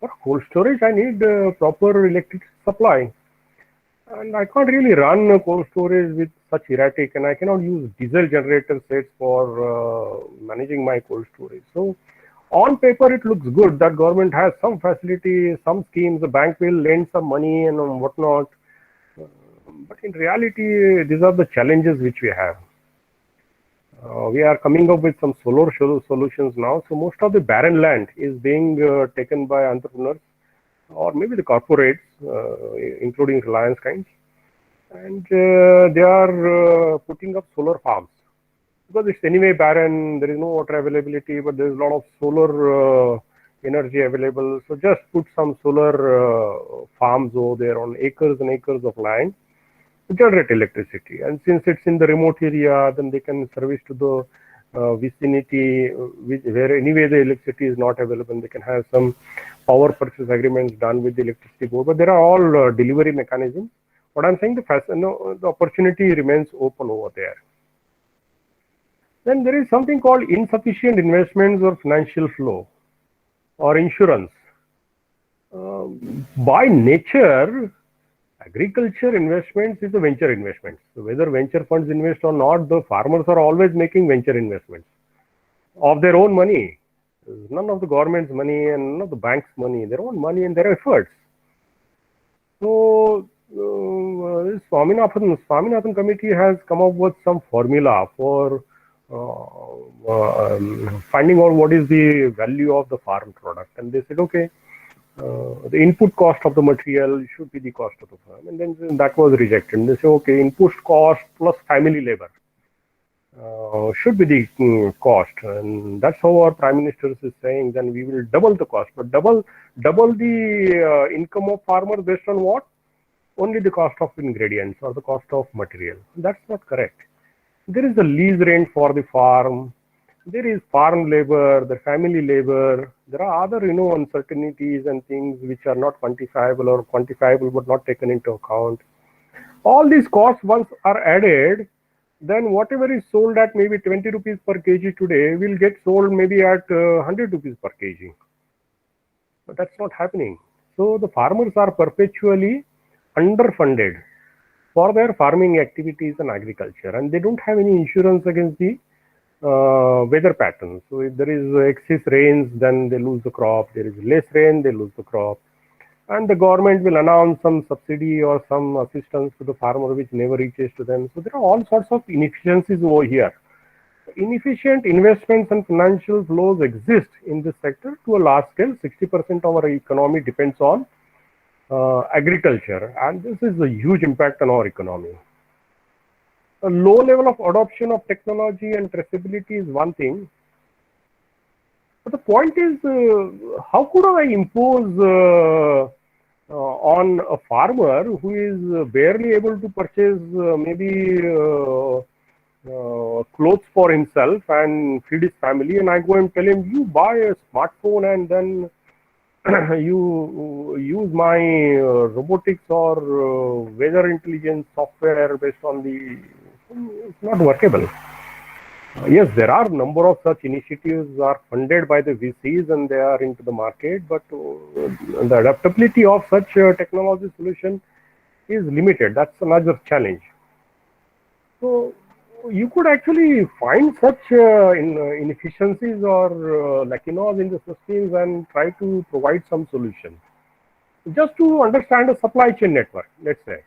S1: For cold storage, I need proper electric supply. And I can't really run a cold storage with such erratic, and I cannot use diesel generator sets for managing my cold storage. So on paper, it looks good that government has some facility, some schemes, the bank will lend some money and whatnot. But in reality, these are the challenges which we have. We are coming up with some solar solutions now. So most of the barren land is being taken by entrepreneurs or maybe the corporates, including Reliance kinds. And they are putting up solar farms. Because it's anyway barren, there is no water availability, but there is a lot of solar energy available. So just put some solar farms over there on acres and acres of land to generate electricity. And since it's in the remote area, then they can service to the vicinity where anyway the electricity is not available. They can have some power purchase agreements done with the electricity board, but there are all delivery mechanisms. What I'm saying, the opportunity remains open over there. Then there is something called insufficient investments or financial flow or insurance. By nature, agriculture investments is a venture investment. So whether venture funds invest or not, the farmers are always making venture investments of their own money. None of the government's money and none of the bank's money, their own money and their efforts. So this Swaminathan committee has come up with some formula for finding out what is the value of the farm product. And they said, okay, the input cost of the material should be the cost of the farm. And then that was rejected. And they say, okay, input cost plus family labor should be the cost. And that's how our Prime Minister is saying, then we will double the cost. But double the income of farmers based on what? Only the cost of ingredients or the cost of material. That's not correct. There is the lease rent for the farm. There is farm labor, the family labor. There are other, uncertainties and things which are not quantifiable or quantifiable but not taken into account. All these costs once are added, then whatever is sold at maybe 20 rupees per kg today will get sold maybe at 100 rupees per kg. But that's not happening. So the farmers are perpetually underfunded for their farming activities and agriculture, and they don't have any insurance against the weather patterns. So if there is excess rains, then they lose the crop. There is less rain, they lose the crop. And the government will announce some subsidy or some assistance to the farmer which never reaches to them. So there are all sorts of inefficiencies over here. Inefficient investments and financial flows exist in this sector to a large scale. 60% of our economy depends on agriculture, and this is a huge impact on our economy. A low level of adoption of technology and traceability is one thing, but the point is, how could I impose on a farmer who is barely able to purchase maybe clothes for himself and feed his family, and I go and tell him, you buy a smartphone and then you use my robotics or weather intelligence software based on the, it's not workable. Yes, there are a number of such initiatives are funded by the VCs and they are into the market, but the adaptability of such technology solution is limited. That's another challenge. So you could actually find such inefficiencies or lacunas in the systems and try to provide some solution. Just to understand a supply chain network, let's say.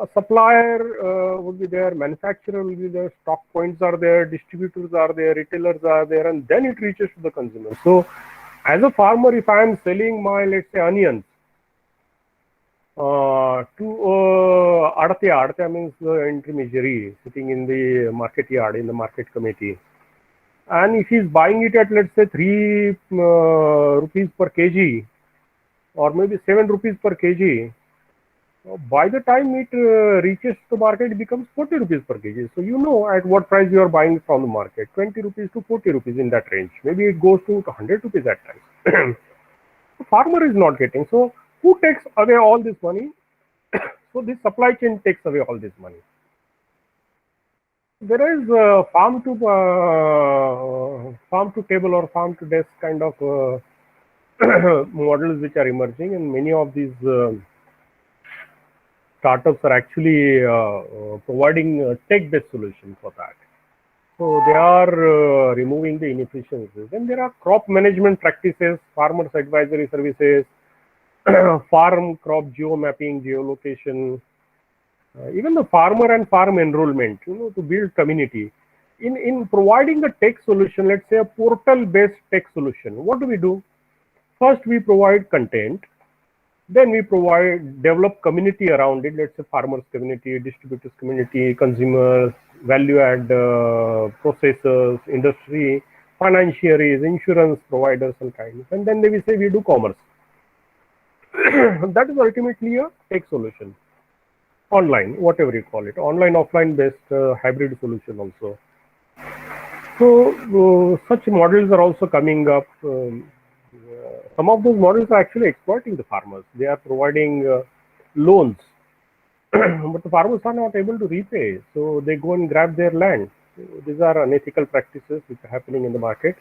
S1: A supplier would be there, manufacturer will be there, stock points are there, distributors are there, retailers are there, and then it reaches to the consumer. So as a farmer, if I am selling my, let's say, onions, to Adatya. Adatya means the intermediary sitting in the market yard, in the market committee. And if he's buying it at, let's say, 3 rupees per kg, or maybe 7 rupees per kg, by the time it reaches the market, it becomes 40 rupees per kg. So you know at what price you are buying from the market, 20 rupees to 40 rupees, in that range. Maybe it goes to 100 rupees at times. The farmer is not getting. So who takes away all this money? So this supply chain takes away all this money. There is farm to table or farm to desk kind of models which are emerging, and many of these startups are actually providing a tech-based solution for that. So they are removing the inefficiencies. Then there are crop management practices, farmers advisory services, farm crop geomapping, geolocation, even the farmer and farm enrollment, to build community. In providing a tech solution, let's say a portal-based tech solution, what do? First, we provide content. Then we develop community around it. Let's say farmers community, distributors community, consumers, value-add processors, industry, financiaries, insurance providers, and kinds. And then we say we do commerce. That is ultimately a tech solution. Online, whatever you call it, online, offline based hybrid solution also. So such models are also coming up. Some of those models are actually exploiting the farmers. They are providing loans, but the farmers are not able to repay, so they go and grab their land. So these are unethical practices which are happening in the market.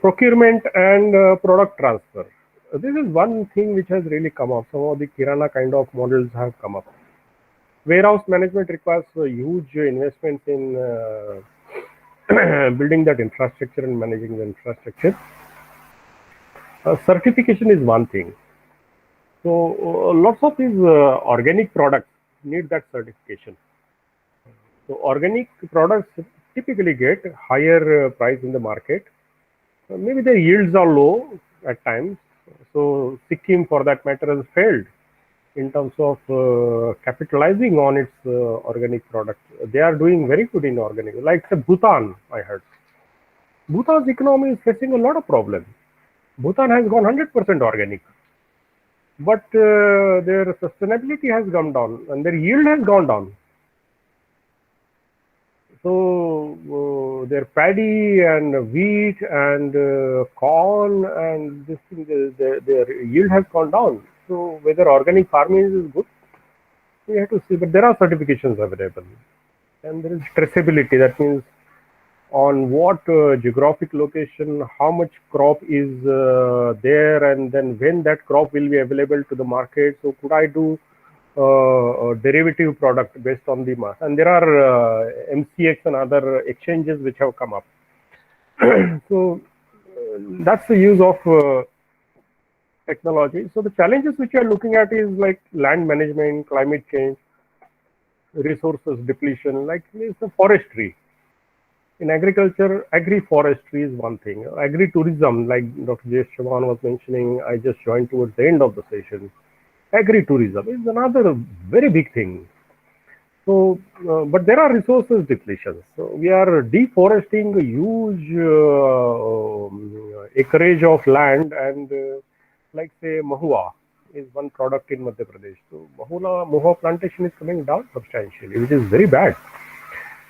S1: Procurement and product transfer. This is one thing which has really come up. Some of the Kirana kind of models have come up. Warehouse management requires huge investments in building that infrastructure and managing the infrastructure. Certification is one thing. So lots of these organic products need that certification. So organic products typically get higher price in the market. Maybe their yields are low at times. So Sikkim, for that matter, has failed in terms of capitalizing on its organic products. They are doing very good in organic. Like Bhutan, I heard. Bhutan's economy is facing a lot of problems. Bhutan has gone 100% organic, but their sustainability has gone down and their yield has gone down. So their paddy and wheat and corn and this thing, their yield has gone down. So whether organic farming is good, we have to see. But there are certifications available, and there is traceability. That means on what geographic location, how much crop is there, and then when that crop will be available to the market. So could I do a derivative product based on the mass? And there are MCX and other exchanges which have come up. So that's the use of technology. So the challenges which we are looking at is like land management, climate change, resources depletion, like it's a forestry. In agriculture, agri-forestry is one thing. Agri-tourism, like Dr. J. Chavan was mentioning, I just joined towards the end of the session. Agri-tourism is another very big thing. So, but there are resources depletions. So we are deforesting a huge acreage of land, and like say Mahua is one product in Madhya Pradesh. So Mahua plantation is coming down substantially, which is very bad.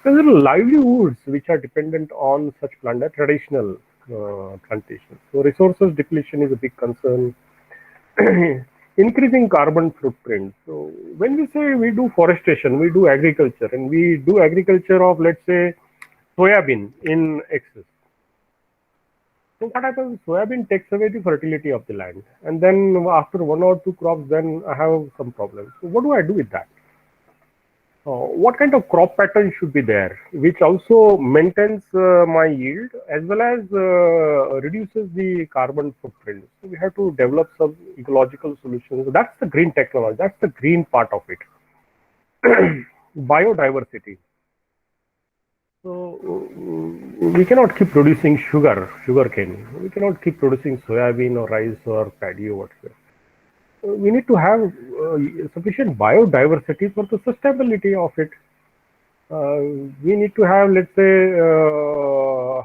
S1: There are livelihoods which are dependent on such traditional plantations. So resources depletion is a big concern. Increasing carbon footprint. So when we say we do forestation, we do agriculture, and we do agriculture of, let's say, soybean in excess. So what happens? Soybean takes away the fertility of the land, and then after 1 or 2 crops, then I have some problems. So what do I do with that? What kind of crop pattern should be there, which also maintains my yield as well as reduces the carbon footprint? So we have to develop some ecological solutions. So that's the green technology. That's the green part of it. Biodiversity. So we cannot keep producing sugarcane. We cannot keep producing soybean or rice or paddy or whatever. we need to have sufficient biodiversity for the sustainability of it. We need to have, let's say,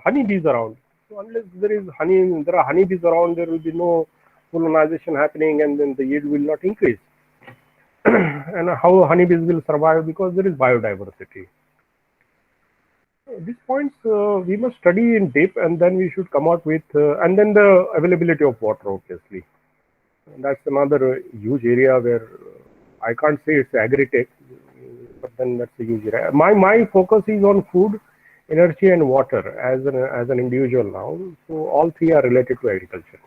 S1: honeybees around. So unless there are honeybees around, there will be no pollination happening, and then the yield will not increase. And how honeybees will survive? Because there is biodiversity. These points we must study in depth, and then we should come out with, and then the availability of water, obviously. And that's another huge area where I can't say it's agri-tech, but then that's a huge area. My focus is on food, energy, and water as an individual now. So all three are related to agriculture.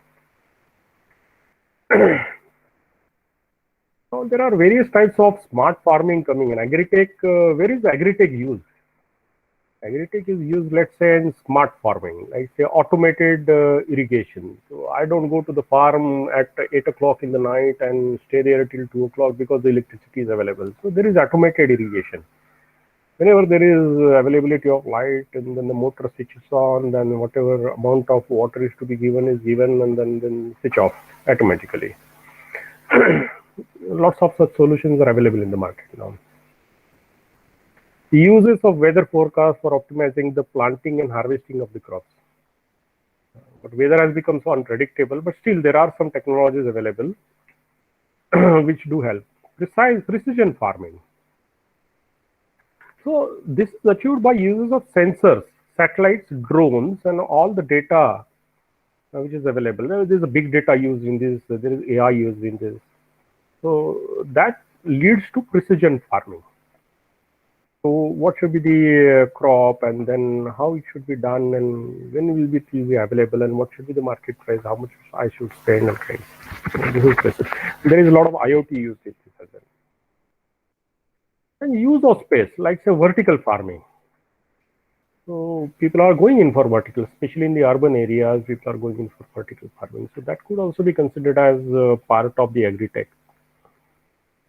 S1: Now there are various types of smart farming coming in. Agri-tech, where is agri-tech used? Agri-tech is used, let's say, in smart farming, like say automated irrigation. So I don't go to the farm at 8 o'clock in the night and stay there till 2 o'clock because the electricity is available. So there is automated irrigation. Whenever there is availability of light, and then the motor switches on, then whatever amount of water is to be given is given, and then switch off automatically. Lots of such solutions are available in the market now. The uses of weather forecast for optimizing the planting and harvesting of the crops. But weather has become so unpredictable, but still there are some technologies available which do help. Precision farming. So this is achieved by uses of sensors, satellites, drones, and all the data which is available. There is a big data used in this, there is AI used in this. So that leads to precision farming. So what should be the crop, and then how it should be done, and when will it be available, and what should be the market price, how much I should spend, and kind. So this is precision. There is a lot of IoT used in this as well. And use of space, like say vertical farming. So people are going in for vertical, especially in the urban areas. People are going in for vertical farming. So that could also be considered as part of the agri-tech.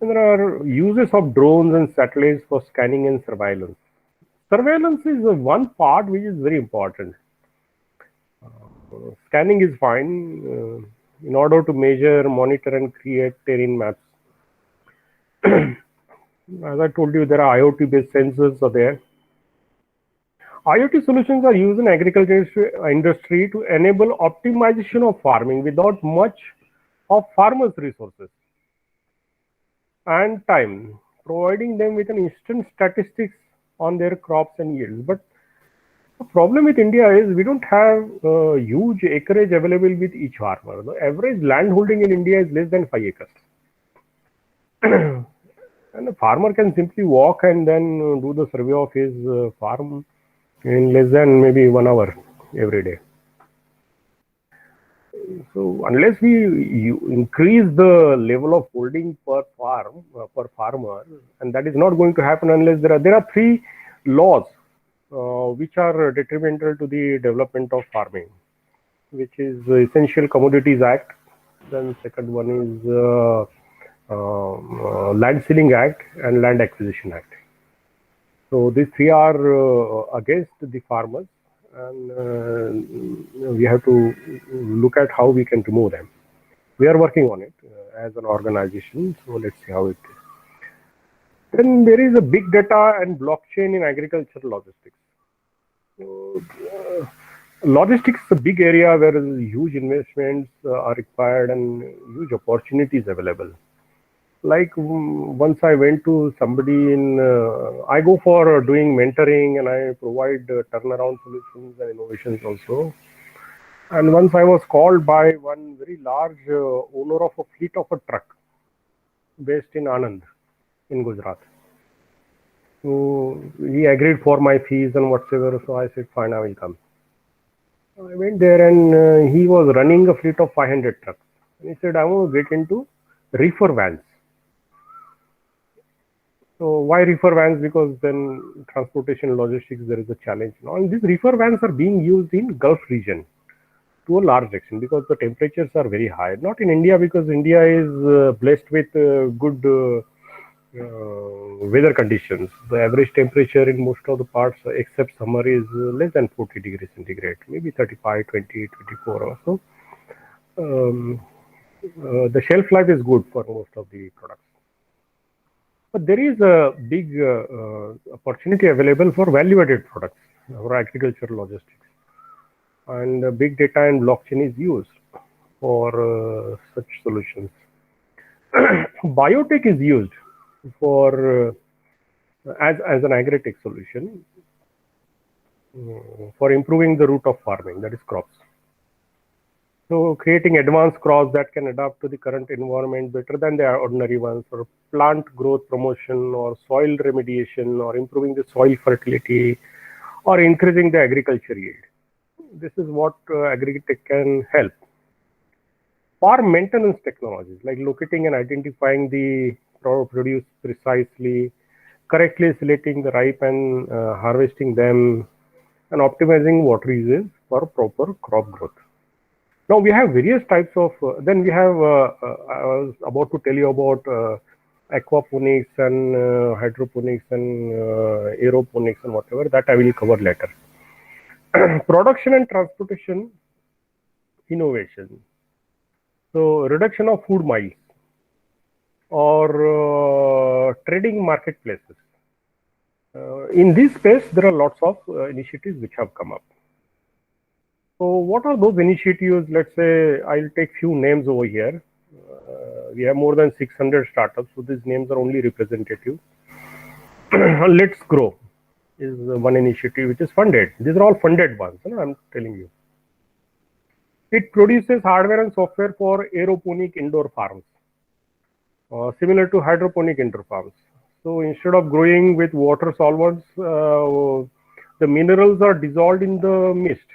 S1: And there are uses of drones and satellites for scanning and surveillance. Surveillance is one part which is very important. Scanning is fine in order to measure, monitor, and create terrain maps. As I told you, there are IoT-based sensors are there. IoT solutions are used in agriculture industry to enable optimization of farming without much of farmers' resources and time, providing them with an instant statistics on their crops and yields. But the problem with India is we don't have huge acreage available with each farmer. The average land holding in India is less than 5 acres. And the farmer can simply walk and then do the survey of his farm in less than maybe 1 hour every day. So unless we increase the level of holding per farm per farmer, and that is not going to happen unless there are three laws which are detrimental to the development of farming, which is the Essential Commodities Act. Then second one is Land Ceiling Act and Land Acquisition Act. So these three are against the farmers, and we have to look at how we can remove them. We are working on it as an organization, so let's see how it is. Then there is a big data and blockchain in agricultural logistics. So, logistics is a big area where huge investments are required and huge opportunities available. Like once I went to somebody in, I go for doing mentoring, and I provide turnaround solutions and innovations also. And once I was called by one very large owner of a fleet of a truck based in Anand in Gujarat. So he agreed for my fees and whatsoever. So I said, fine, I will come. I went there, and he was running a fleet of 500 trucks. And he said, I want to get into reefer vans. So why reefer vans? Because then transportation logistics, there is a challenge. Now, and these reefer vans are being used in Gulf region to a large extent because the temperatures are very high. Not in India, because India is blessed with good weather conditions. The average temperature in most of the parts, except summer, is less than 40 degrees centigrade, maybe 35, 20, 24 or so. the shelf life is good for most of the products. But there is a big opportunity available for value-added products for agricultural logistics, and big data and blockchain is used for such solutions. Biotech is used for as an agri-tech solution for improving the route of farming, that is crops. So creating advanced crops that can adapt to the current environment better than the ordinary ones, or plant growth promotion, or soil remediation, or improving the soil fertility, or increasing the agriculture yield. This is what agri-tech can help. Farm maintenance technologies like locating and identifying the produce precisely, correctly selecting the ripe and harvesting them, and optimizing water usage for proper crop growth. Now we have various types of, then we have, I was about to tell you about aquaponics and hydroponics and aeroponics and whatever, that I will cover later. Production and transportation innovation. So reduction of food miles or trading marketplaces. In this space, there are lots of initiatives which have come up. So what are those initiatives? Let's say I'll take few names over here. We have more than 600 startups, so these names are only representative. Let's Grow is one initiative which is funded. These are all funded ones, I'm telling you. It produces hardware and software for aeroponic indoor farms, similar to hydroponic indoor farms. So instead of growing with water solvents, the minerals are dissolved in the mist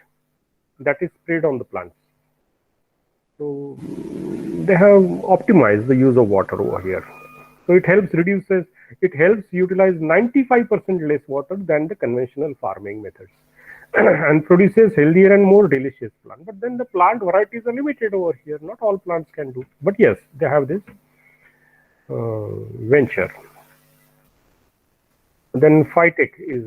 S1: that is sprayed on the plants. So they have optimized the use of water over here. So it helps utilize 95% less water than the conventional farming methods and produces healthier and more delicious plant. But then the plant varieties are limited over here. Not all plants can do. But yes, they have this venture. Then Phytech is,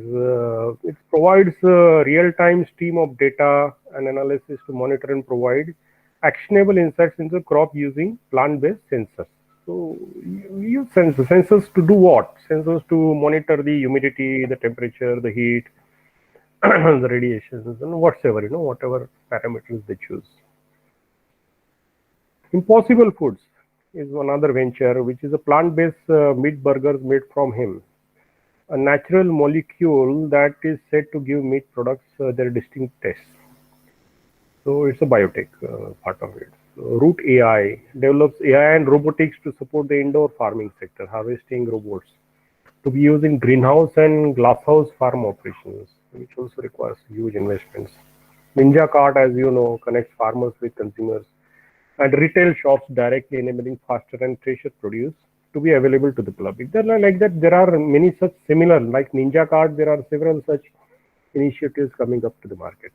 S1: it provides a real-time stream of data and analysis to monitor and provide actionable insights into the crop using plant-based sensors. So you use sensors to do what? Sensors to monitor the humidity, the temperature, the heat, the radiations, and whatever, whatever parameters they choose. Impossible Foods is another venture, which is a plant-based meat burgers made from hemp, a natural molecule that is said to give meat products their distinct taste. So it's a biotech part of it. So Root AI develops AI and robotics to support the indoor farming sector, harvesting robots to be used in greenhouse and glasshouse farm operations, which also requires huge investments. Ninja Cart, as you know, connects farmers with consumers and retail shops directly, enabling faster and fresher produce to be available to the public. There are like that. There are many such similar, like Ninja Cart. There are several such initiatives coming up to the market.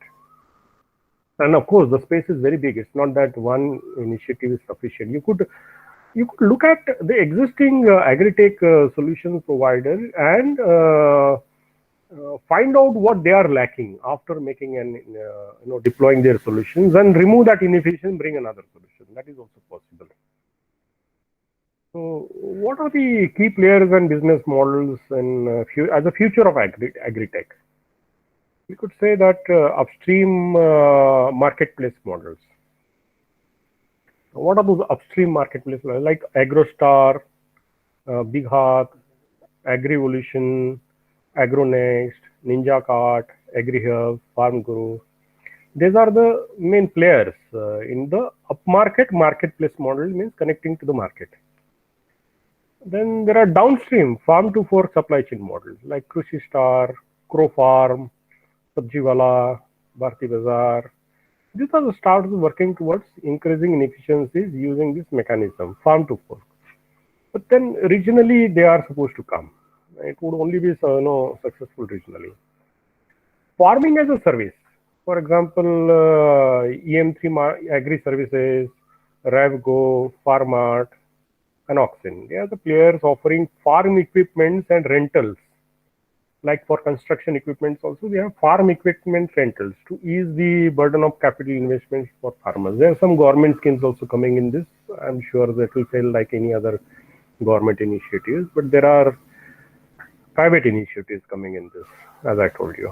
S1: And of course, the space is very big. It's not that one initiative is sufficient. You could look at the existing agri-tech solution provider and find out what they are lacking after making and deploying their solutions, and remove that inefficiency, bring another solution. That is also possible. So, what are the key players and business models and as a future of agri-tech? We could say that upstream marketplace models. What are those upstream marketplaces like AgroStar, BigHaat, AgriEvolution, AgroNext, Ninja Cart, AgriHub, FarmGuru? These are the main players in the upmarket marketplace model, means connecting to the market. Then there are downstream farm to fork supply chain models like Krushi Star, Crow Farm, Sabjiwala, Bharti Bazaar. These are the startups working towards increasing inefficiencies using this mechanism, farm to fork. But then regionally they are supposed to come. It would only be successful regionally. Farming as a service, for example, EM3 Agri Services, RevGo, Farmart, and Oxen. They are the players offering farm equipments and rentals like for construction equipment also, we have farm equipment rentals to ease the burden of capital investments for farmers. There are some government schemes also coming in this. I'm sure that will fail like any other government initiatives, but there are private initiatives coming in this, as I told you.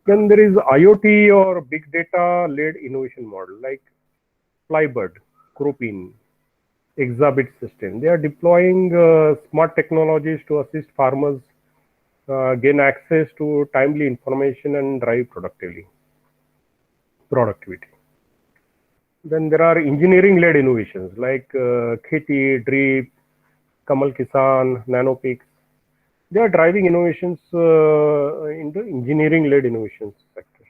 S1: Then there is IoT or big data led innovation model like Flybird, Cropin, Exabit system. They are deploying smart technologies to assist farmers gain access to timely information and drive productivity. Then there are engineering-led innovations like Kheti, Drip, Kamal Kisan, NanoPix. They are driving innovations in the engineering-led innovations sector.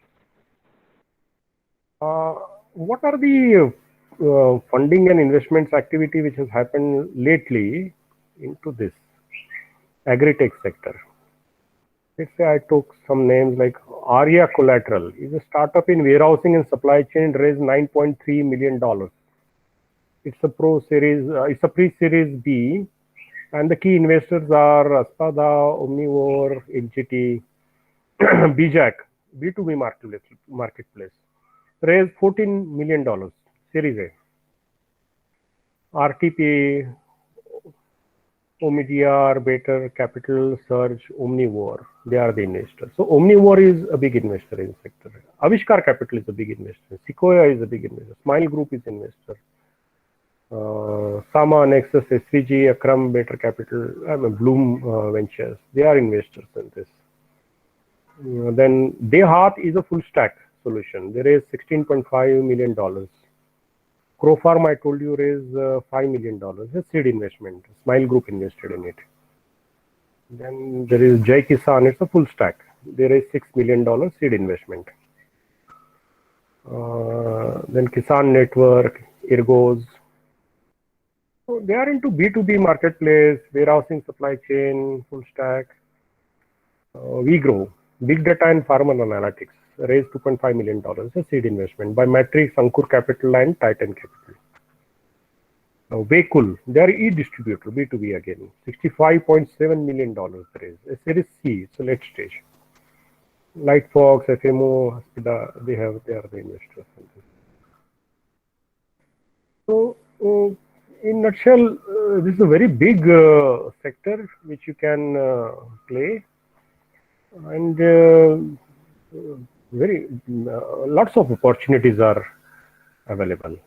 S1: What are the funding and investments activity which has happened lately into this agri-tech sector? Let's say I took some names like Arya Collateral is a startup in warehousing and supply chain, raised $9.3 million. It's a pre-series B, and the key investors are Aspada, Omnivore, NGT, BJAC, B2B marketplace, raised $14 million, Series A. RTP, Omidyar, Better Capital, Surge, Omnivore, they are the investors. So Omnivore is a big investor in the sector. Avishkar Capital is a big investor. Sequoia is a big investor. Smile Group is investor. Sama, Nexus, SVG, Akram, Better Capital, Bloom Ventures, they are investors in this. Then Dehat is a full stack solution. They raised $16.5 million. Crowfarm, I told you, raised $5 million. A seed investment. Smile Group invested in it. Then there is Jai Kisan. It's a full stack. They raised $6 million seed investment. Then Kisan Network, Irgos. So they are into B2B marketplace, warehousing, supply chain, full stack. WeGrow, Big Data and Farmer Analytics, raised $2.5 million, a seed investment by Matrix, Ankur Capital and Titan Capital. Now Vekul, they are e-distributor, B2B again, $65.7 million raised, a Series C, it's a late stage. Lightfox, FMO, Aspida, they are the investors. So in nutshell, this is a very big sector which you can play, and lots of opportunities are available.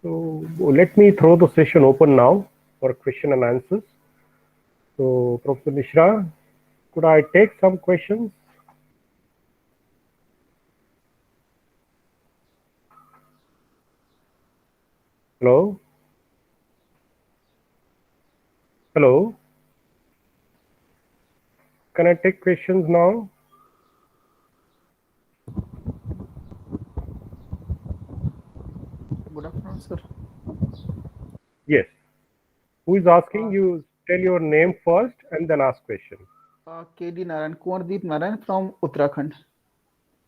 S1: So let me throw the session open now for question and answers. So Professor Mishra, could I take some questions? Hello? Hello? Can I take questions now?
S3: Good afternoon, sir.
S1: Yes. Who is asking? You tell your name first and then ask question.
S3: KD Narayan, Kumardeep Narayan from Uttarakhand.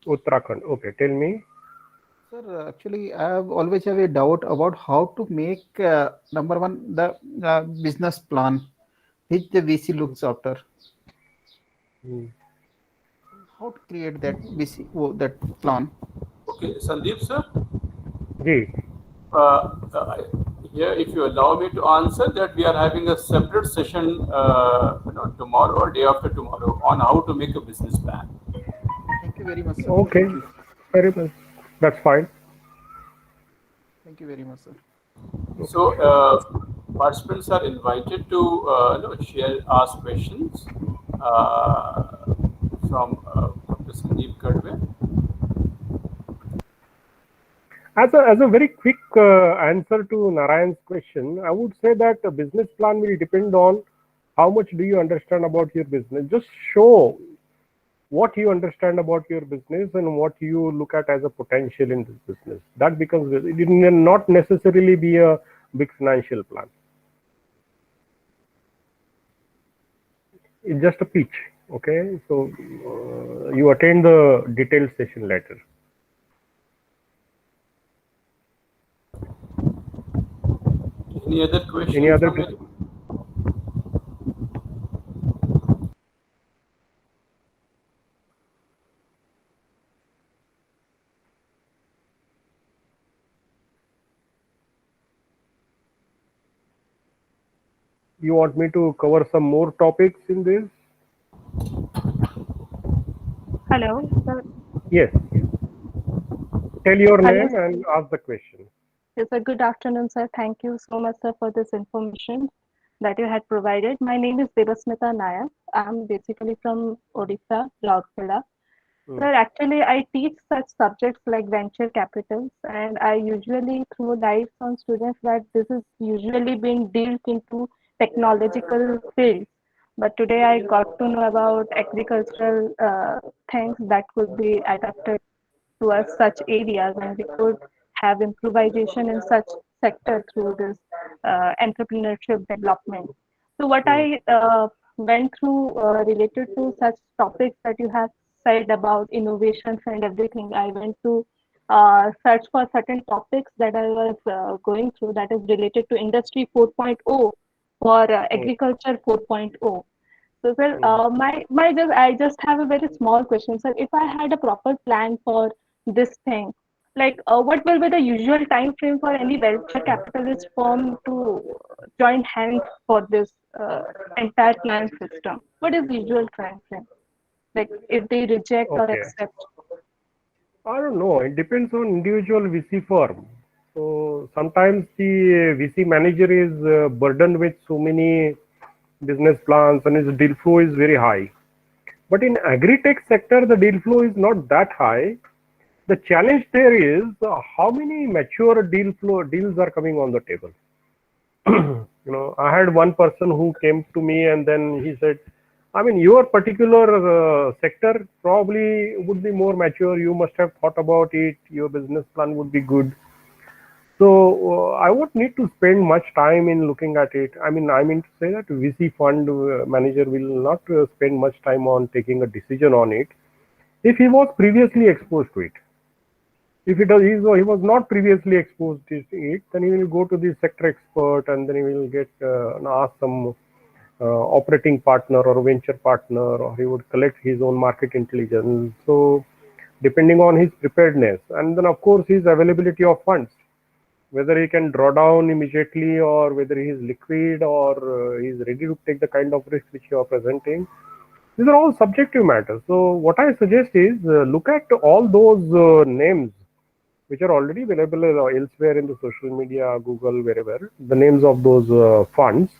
S1: Uttarakhand. Okay, tell me.
S3: Sir, actually, I have always have a doubt about how to make number one the business plan which the VC looks after. How to create that VC that plan?
S2: Okay, Sandeep sir.
S1: Ji.
S2: Here, if you allow me to answer that, we are having a separate session, tomorrow or day after tomorrow on how to make a business plan.
S3: Thank you very much, sir.
S1: Okay, very much. That's fine.
S3: Thank you very much, sir.
S2: So participants are invited to ask questions from Dr. Sandeep Kadve.
S1: As a very quick answer to Narayan's question, I would say that a business plan will depend on how much do you understand about your business. Just show what you understand about your business and what you look at as a potential in this business. That becomes, it will not necessarily be a big financial plan. It's just a pitch. Okay, so you attend the detailed session later.
S2: Any other questions?
S1: Any other? You want me to cover some more topics in this?
S4: Hello, sir.
S1: Yes. Tell your
S4: Hello,
S1: name and ask the question.
S4: yes, sir. Good afternoon, sir. Thank you so much, sir, for this information that you had provided. My name is Devasmita Nayak. I'm basically from Odisha, Raurkela. Sir, actually, I teach such subjects like venture capitals, and I usually throw light on students that this is usually being dealt into technological fields. But today I got to know about agricultural things that could be adapted towards such areas, and we could have improvisation in such sector through this entrepreneurship development. So what I went through related to such topics that you have said about innovations and everything, I went to search for certain topics that I was going through that is related to Industry 4.0 or Agriculture 4.0. So, sir, I just have a very small question, sir. If I had a proper plan for this thing, like what will be the usual time frame for any venture capitalist firm to join hands for this entire plan system? What is the usual time frame? Like if they reject or
S1: Okay.
S4: accept?
S1: I don't know. It depends on individual VC firm. So sometimes the VC manager is burdened with so many business plans and his deal flow is very high. But in agri-tech sector, the deal flow is not that high. The challenge there is how many mature deals are coming on the table. I had one person who came to me and then he said, I mean, your particular sector probably would be more mature. You must have thought about it. Your business plan would be good. So I won't need to spend much time in looking at it. I mean to say that VC fund manager will not spend much time on taking a decision on it if he was previously exposed to it. If he was not previously exposed to it, then he will go to the sector expert and then he will get ask some operating partner or venture partner, or he would collect his own market intelligence. So depending on his preparedness and then of course his availability of funds, whether he can draw down immediately or whether he is liquid or he is ready to take the kind of risk which you are presenting. These are all subjective matters. So what I suggest is look at all those names which are already available elsewhere in the social media, Google, wherever, the names of those funds,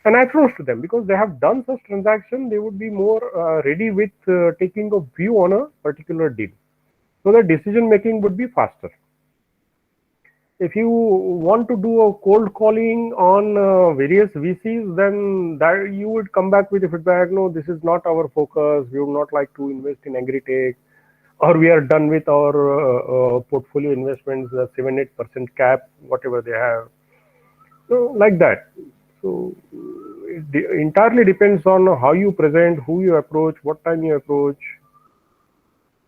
S1: and approach to them, because they have done such transaction. They would be more ready with taking a view on a particular deal, so the decision making would be faster. If you want to do a cold calling on various VCs, then that you would come back with a feedback, no, this is not our focus, we would not like to invest in agri-tech, or we are done with our portfolio investments, 7-8% cap, whatever they have. So like that. So it entirely depends on how you present, who you approach, what time you approach.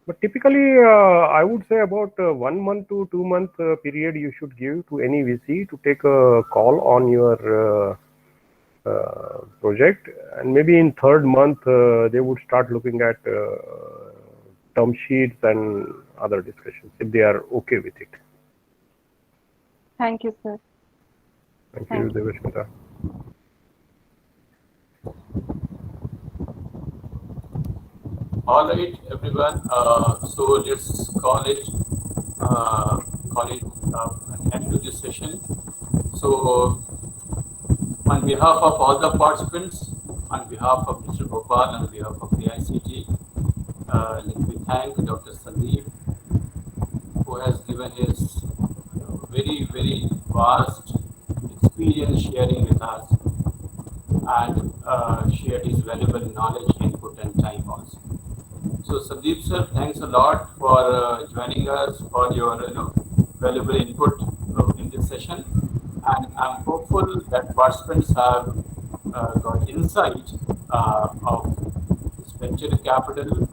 S1: But typically, I would say about 1 month to 2 month period you should give to any VC to take a call on your project, and maybe in third month they would start looking at term sheets and other discussions if they are okay with it.
S4: Thank you, sir.
S1: Thank you, Devasmita.
S2: All right, everyone. So let's call it an end to this session. So, on behalf of all the participants, on behalf of Mr. Gopal, on behalf of the ICT, let me thank Dr. Sandeep, who has given his very, very vast experience sharing with us and shared his valuable knowledge, input, and time also. So Sandeep sir, thanks a lot for joining us, for your valuable input in this session, and I'm hopeful that participants have got insight of this venture capital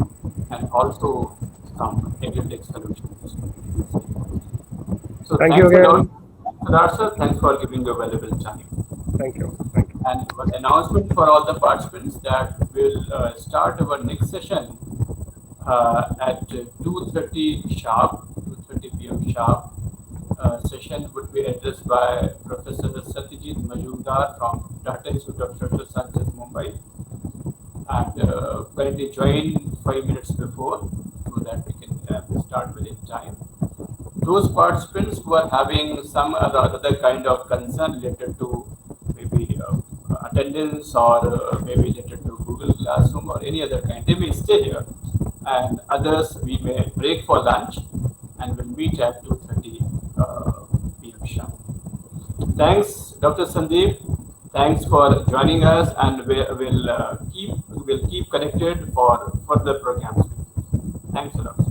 S2: and also some agri-tech solutions. So
S1: Thank you
S2: thanks a lot,
S1: again.
S2: Siddharth sir. Thanks for giving your valuable time.
S1: Thank you. Thank you.
S2: And one announcement for all the participants that we'll start our next session at 2:30 sharp, 2:30 p.m. sharp session would be addressed by Professor Satyajit Majumdar from Tata Institute of Social Sciences, Mumbai, and currently joined 5 minutes before so that we can start within time. Those participants who are having some other kind of concern related to maybe attendance or maybe related to Google Classroom or any other kind, they may stay here, and others we may break for lunch and we'll meet at 2:30 p.m. sharp. Thanks, Dr. Sandeep. Thanks for joining us, and we'll keep connected for further programs. Thanks a lot.